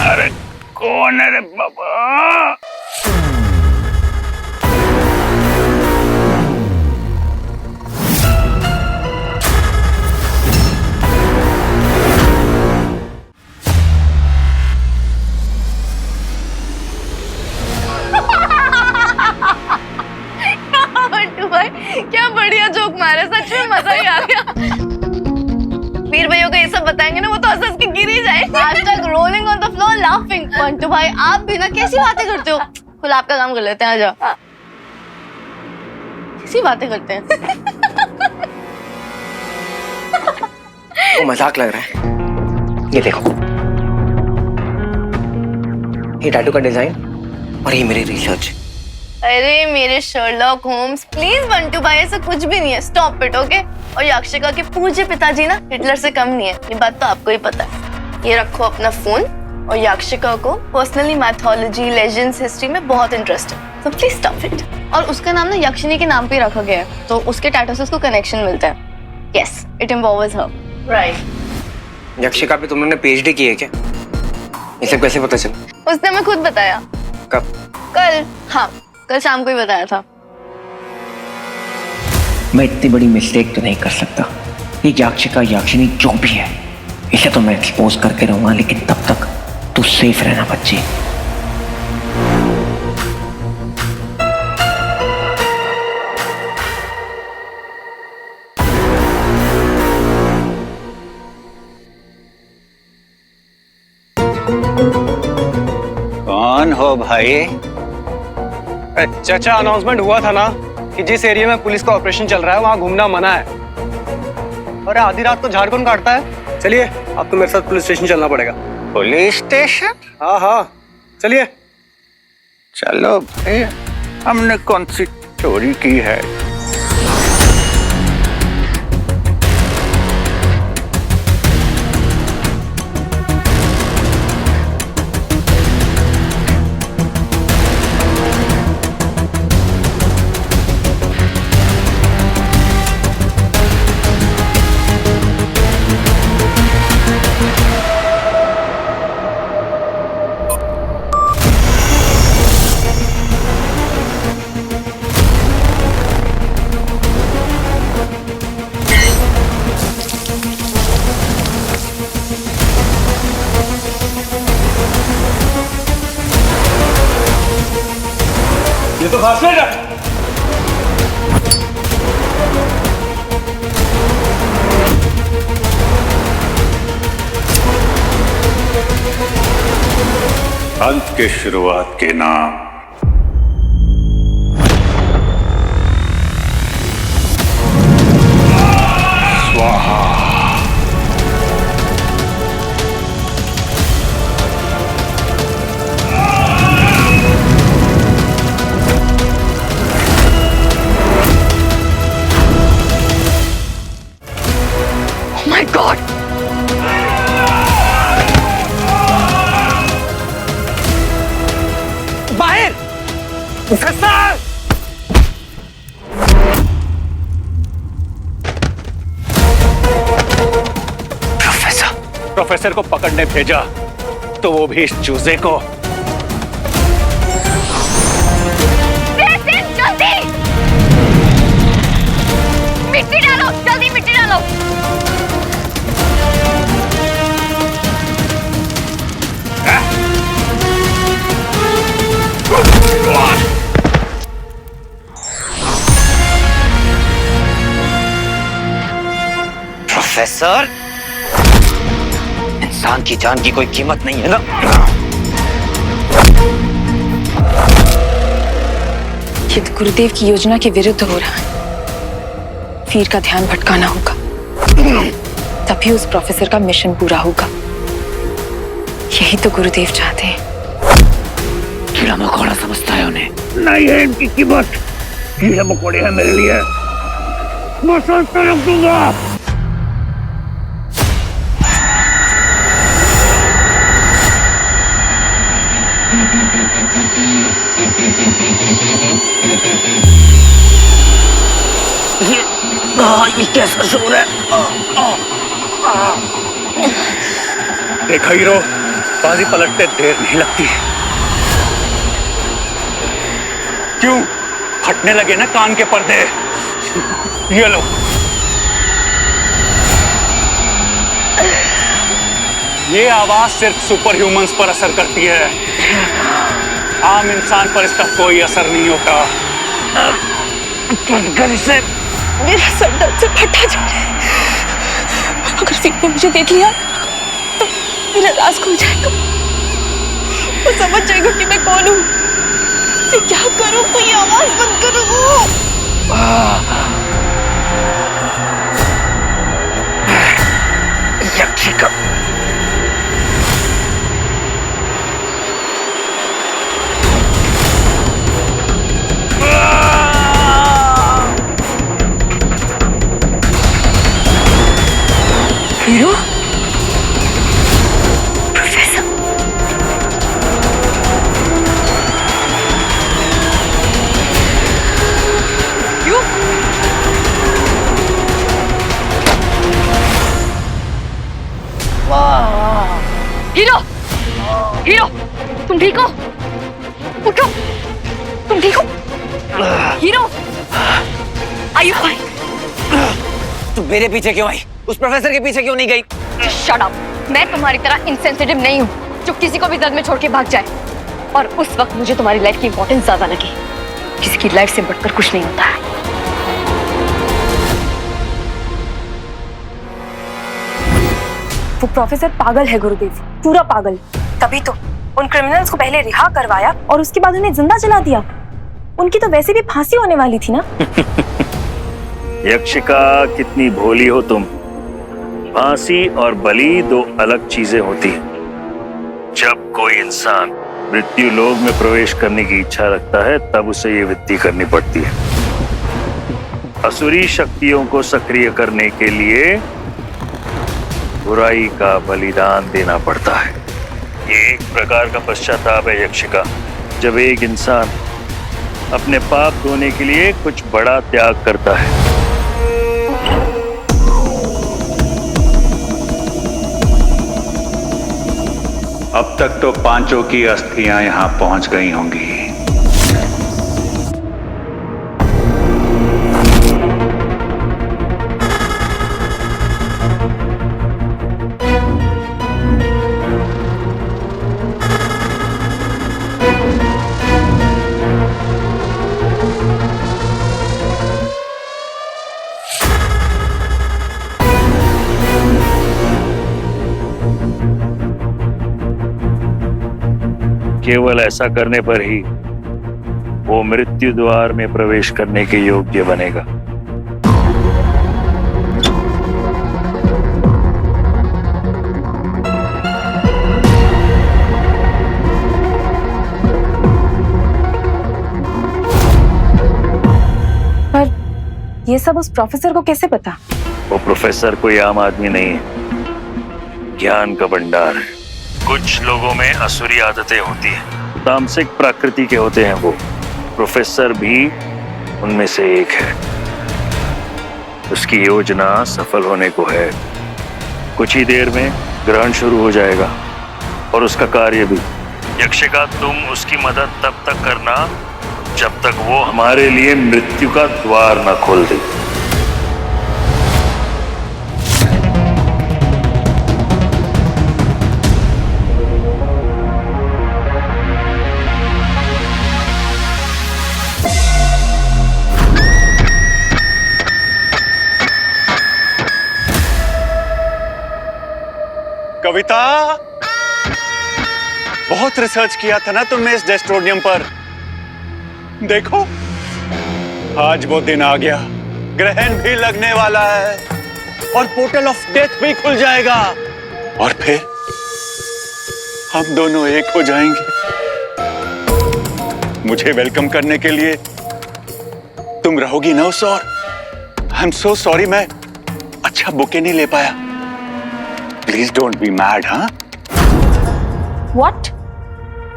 अरे कौन है रे बाबा? बंटू भाई, क्या बढ़िया जोक मारे, सच में मजा ही आ गया। वीर भैया को ये सब बताएंगे ना, वो तो हंस के गिर ही जाए। #rolling on the floor laughing। Bantu भाई, आप भी ना कैसी बातें करते हो? खुद आपका काम कर लेते हैं, आ जाओ। कैसी बातें करते हैं? वो मजाक लग रहा है। ये देखो, ये टैटू का डिजाइन और ये मेरी रिसर्च। अरे मेरे शर्लॉक होम्स, प्लीज बंटू भाई, ऐसा कुछ भी नहीं है। Stop it, okay? और यक्षिका के पूज्य पिताजी ना हिटलर से कम नहीं है, ये बात तो आपको ही पता है। ये रखो अपना फोन। और यक्षिका को पर्सनली मैथोलॉजी, लेजेंड्स, हिस्ट्री में बहुत इंटरेस्ट है, तो प्लीज स्टॉप इट। और उसका नाम ना यक्षिनी के नाम पे रखा गया है, तो उसके टैटू से उसको कनेक्शन मिलता है। Yes, it involves her, right? Yakshika पे तुमने पीएचडी की है क्या? ये सब कैसे पता चला? उसने हमें खुद बताया। कब? कल। हाँ, कल शाम को ही बताया था। मैं इतनी बड़ी मिस्टेक तो नहीं कर सकता। ये यक्षिका यक्षिनी जो भी है, इसे तो मैं एक्सपोज करके रहूंगा, लेकिन तब तक तू सेफ रहना बच्ची। कौन हो भाई? चाचा, अनाउंसमेंट हुआ था ना कि जिस एरिया में पुलिस का ऑपरेशन चल रहा है वहां घूमना मना है। और आधी रात को झारखंड काटता है। चलिए, अब तो मेरे साथ पुलिस स्टेशन चलना पड़ेगा। Police station? हाँ हाँ, चलिए। चलो भाई, हमने कौन सी चोरी की है? ये तो फासले रख। अंत के शुरुआत के नाम स्वाहा। My God! बाहर! प्रोफेसर! प्रोफेसर को पकड़ने भेजा तो वो भी इस चूजे को। जल्दी! मिट्टी डालो, जल्दी मिट्टी डालो। प्रोफेसर, इंसान की जान की कोई कीमत नहीं है ना? ये तो गुरुदेव की योजना के विरुद्ध हो रहा है। वीर का ध्यान भटकाना होगा, तभी उस प्रोफेसर का मिशन पूरा होगा। यही तो गुरुदेव चाहते हैं। कीड़ा मकोड़ा समझता है उन्हें। नहीं है इनकी कीमत। कीड़े मकोड़े हैं मेरे लिए, मैं संस्था रख दूंगा। ये कैसा शोर है? देखा हीरो, बाजी पलटते देर नहीं लगती। क्यों? फटने लगे ना कान के पर्दे। ये लो। ये आवाज सिर्फ सुपर ह्यूमंस पर असर करती है, आम इंसान पर इसका कोई असर नहीं होता। से मेरा सर दर्द से फटा जा रहा है। अगर वीर ने मुझे देख लिया तो मेरा राज खुल जाएगा। वो समझ जाएगा कि मैं कौन हूँ। मैं क्या करूँ? कोई आवाज बंद करूँ। यक्षिका। हीरो? हीरो! हीरो! तुम ठीक हो? उठो! तुम ठीक हो? हीरो! Are you fine? तू मेरे पीछे क्यों आई? उस प्रोफेसर के पीछे क्यों नहीं गई? Shut up! मैं तुम्हारी तरह इंसेंसिटिव नहीं हूँ जो किसी को भी दर्द में छोड़ के भाग जाए। और उस वक्त मुझे तुम्हारी लाइफ की इंपॉर्टेंस ज्यादा लगी। किसी की लाइफ से बढ़कर कुछ नहीं होता है। वो प्रोफेसर पागल है गुरुदेव, पूरा पागल। तभी तो उन क्रिमिनल्स को पहले रिहा करवाया और उसके बाद उन्हें जिंदा जला दिया। उनकी तो वैसे भी फांसी होने वाली थी ना। यक्षिका, कितनी भोली हो तुम। फांसी और बलि दो अलग चीजें होती हैं। जब कोई इंसान मृत्यु लोक में प्रवेश करने की इच्छा रखता है तब उसे ये विधि करनी पड़ती है। असुरी शक्तियों को सक्रिय करने के लिए बुराई का बलिदान देना पड़ता है। ये एक प्रकार का पश्चाताप है यक्षिका, जब एक इंसान अपने पाप धोने के लिए कुछ बड़ा त्याग करता है। अब तक तो पांचों की अस्थियां यहां पहुंच गई होंगी। केवल ऐसा करने पर ही वो मृत्यु द्वार में प्रवेश करने के योग्य बनेगा। पर ये सब उस प्रोफेसर को कैसे पता? वो प्रोफेसर कोई आम आदमी नहीं है, ज्ञान का भंडार है। कुछ लोगों में असुरी आदतें होती हैं, तामसिक प्रकृति के होते हैं वो। प्रोफेसर भी उनमें से एक है। उसकी योजना सफल होने को है। कुछ ही देर में ग्रहण शुरू हो जाएगा और उसका कार्य भी। यक्षिका, तुम उसकी मदद तब तक करना जब तक वो हमारे लिए मृत्यु का द्वार न खोल दे। कविता, बहुत रिसर्च किया था ना तुमने इस डेस्ट्रोनियम पर। देखो, आज वो दिन आ गया। ग्रहण भी लगने वाला है और पोर्टल ऑफ डेथ भी खुल जाएगा और फिर हम दोनों एक हो जाएंगे। मुझे वेलकम करने के लिए तुम रहोगी ना उस ओर? आई एम सो सॉरी, मैं अच्छा बुके नहीं ले पाया। Please don't be mad. हाँ, व्हाट?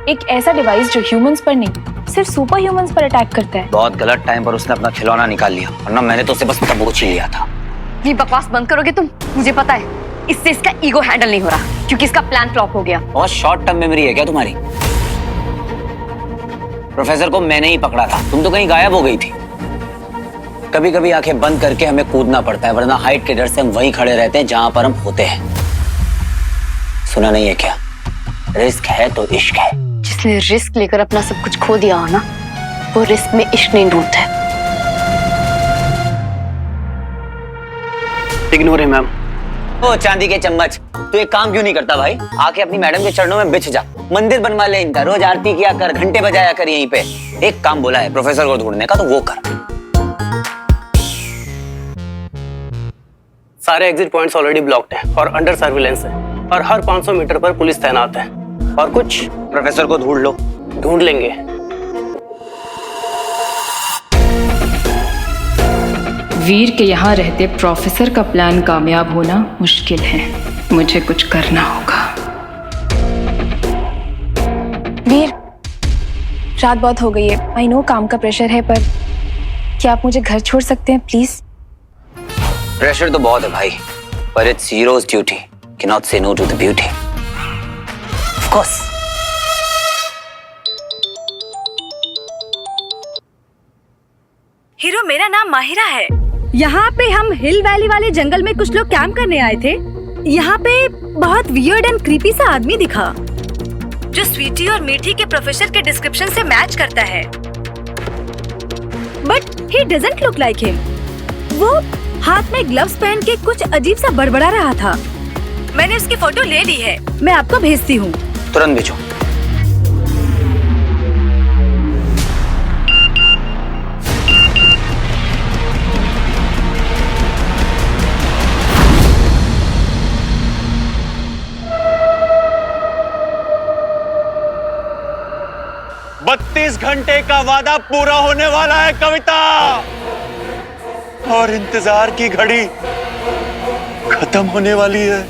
एक ऐसा डिवाइस जो ह्यूमंस पर नहीं सिर्फ सुपर ह्यूमंस पर अटैक करता है। बहुत गलत टाइम पर उसने अपना खिलौना निकाल लिया, वरना मैंने तो उसे बस दबोच ही लिया था। ये बकवास बंद करोगे तुम? मुझे पता है इससे इसका ईगो हैंडल नहीं हो रहा, क्योंकि इसका प्लान फ्लॉप हो गया। बहुत शॉर्ट टर्म मेमोरी है क्या तुम्हारी? प्रोफेसर को मैंने ही पकड़ा था, तुम तो कहीं गायब हो गई थी। कभी कभी आंखें बंद करके हमें कूदना पड़ता है, वरना हाइट के डर से हम वहीं खड़े रहते हैं जहां पर हम होते हैं। सुना नहीं है क्या? रिस्क है तो इश्क है। जिसने रिस्क लेकर अपना सब कुछ खो दिया हो ना, वो रिस्क में इश्क नहीं ढूंढता है। Ignore ma'am. ओ चांदी के चम्मच, तू एक काम क्यों नहीं करता भाई? आके अपनी मैडम के चरणों में बिछ जा, मंदिर बनवा ले इनका, रोज आरती किया कर, घंटे बजाया कर यहीं पे। एक काम बोला है प्रोफेसर को ढूंढने का, तो वो कर। सारे एग्जिट पॉइंट्स ऑलरेडी ब्लॉक्ड हैं और अंडर सर्विलेंस है, और हर 500 मीटर पर पुलिस तैनात है। और कुछ प्रोफेसर को ढूंढ लो। ढूंढ लेंगे। वीर के यहाँ रहते प्रोफेसर का प्लान कामयाब होना मुश्किल है। मुझे कुछ करना होगा। वीर, रात बहुत हो गई है। आई नो काम का प्रेशर है, पर क्या आप मुझे घर छोड़ सकते हैं प्लीज? प्रेशर तो बहुत है भाई, पर it's heroes duty, cannot say no to the beauty. Of course. Hero, मेरा नाम माहिरा है। यहाँ पे हम हिल वैली वाले जंगल में कुछ लोग कैंप करने आए थे। यहाँ पे बहुत वियर्ड एंड क्रीपी सा आदमी दिखा, जो स्वीटी और मीठी के प्रोफेसर के डिस्क्रिप्शन से मैच करता है। But he doesn't look like him. वो हाथ में ग्लव्स पहन के कुछ अजीब सा बड़बड़ा रहा था। मैंने उसकी फोटो ले ली है, मैं आपको भेजती हूँ। तुरंत भेजो। बत्तीस घंटे का वादा पूरा होने वाला है कविता, और इंतजार की घड़ी खत्म होने वाली है।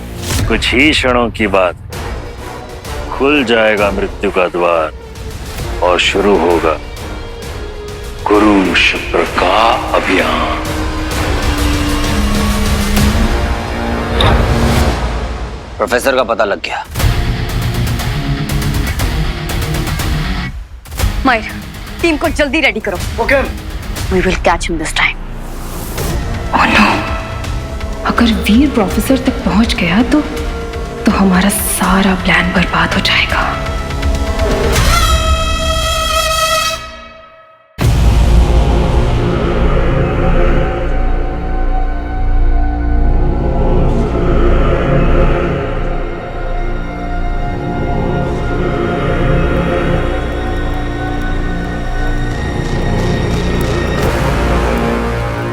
कुछ ही क्षणों की बात, खुल जाएगा मृत्यु का द्वार और शुरू होगा गुरु शुक्र का अभियान। प्रोफेसर का पता लग गया। मायर, टीम को जल्दी रेडी करो। Okay. We will catch him this time. Oh no! अगर वीर प्रोफेसर तक पहुंच गया तो हमारा सारा प्लान बर्बाद हो जाएगा।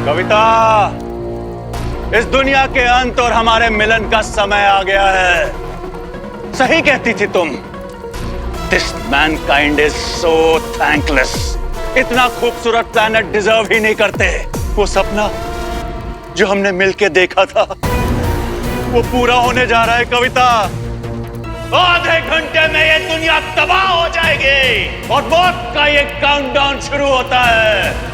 कविता, इस दुनिया के अंत और हमारे मिलन का समय आ गया है। सही कहती थी तुम। This mankind is so thankless. इतना खूबसूरत प्लैनेट डिजर्व ही नहीं करते। वो सपना जो हमने मिलके देखा था, वो पूरा होने जा रहा है कविता। आधे घंटे में ये दुनिया तबाह हो जाएगी और मौत का ये काउंटडाउन शुरू होता है।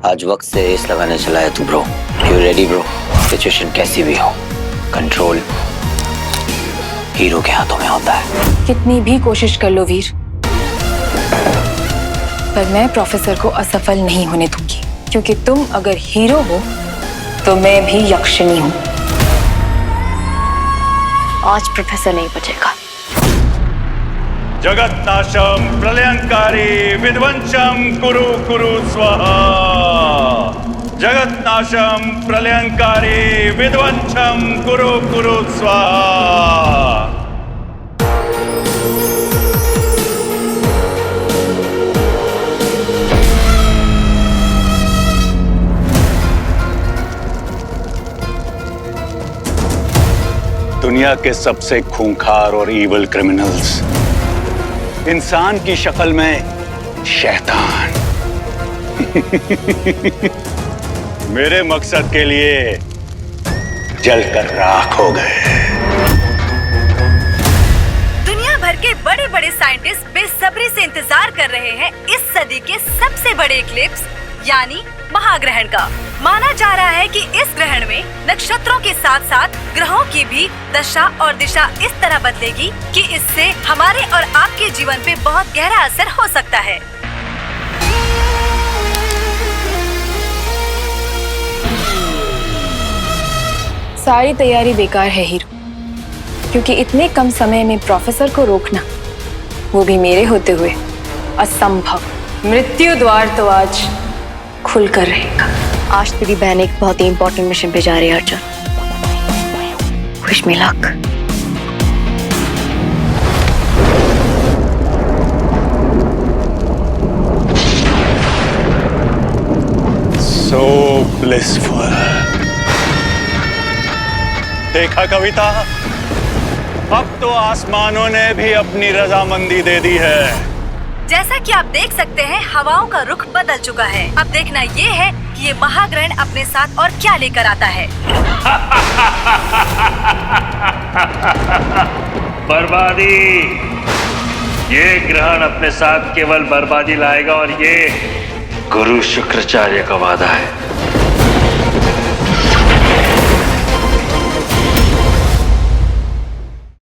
आज वक्त से रेस लगाने चला है तू bro. You ready bro? Situation कैसी भी हो, कंट्रोल हीरो के हाथों में होता है। कितनी भी कोशिश कर लो वीर, पर मैं प्रोफेसर को असफल नहीं होने दूंगी, क्योंकि तुम अगर हीरो हो तो मैं भी यक्षिणी हूं। आज प्रोफेसर नहीं बचेगा। जगन्नाशम प्रलयंकारी विध्वंसम कुरु कुरु स्वाहा। जगन्नाशम प्रलयंकारी विध्वंसम कुरु कुरु स्वाहा। दुनिया के सबसे खूंखार और इविल क्रिमिनल्स इंसान की शक्ल में शैतान मेरे मकसद के लिए जलकर राख हो गए। दुनिया भर के बड़े बड़े साइंटिस्ट बेसब्री से इंतजार कर रहे हैं इस सदी के सबसे बड़े इक्लिप्स यानी महाग्रहण का। माना जा रहा है कि इस ग्रहण में नक्षत्रों के साथ साथ ग्रहों की भी दशा और दिशा इस तरह बदलेगी कि इससे हमारे और आपके जीवन पे बहुत गहरा असर हो सकता है। सारी तैयारी बेकार है हीरो, क्योंकि इतने कम समय में प्रोफेसर को रोकना, वो भी मेरे होते हुए, असंभव। मृत्यु द्वार तो आज खुलकर रहेगा। आज तेरी बहन एक बहुत ही इंपॉर्टेंट मिशन पे जा रही है Arjun. Wish me luck. So blissful। देखा कविता, अब तो आसमानों ने भी अपनी रजामंदी दे दी है। जैसा कि आप देख सकते हैं, हवाओं का रुख बदल चुका है। अब देखना ये है कि ये महाग्रहण अपने साथ और क्या लेकर आता है। बर्बादी। ये ग्रहण अपने साथ केवल बर्बादी लाएगा और ये गुरु शुक्राचार्य का वादा है।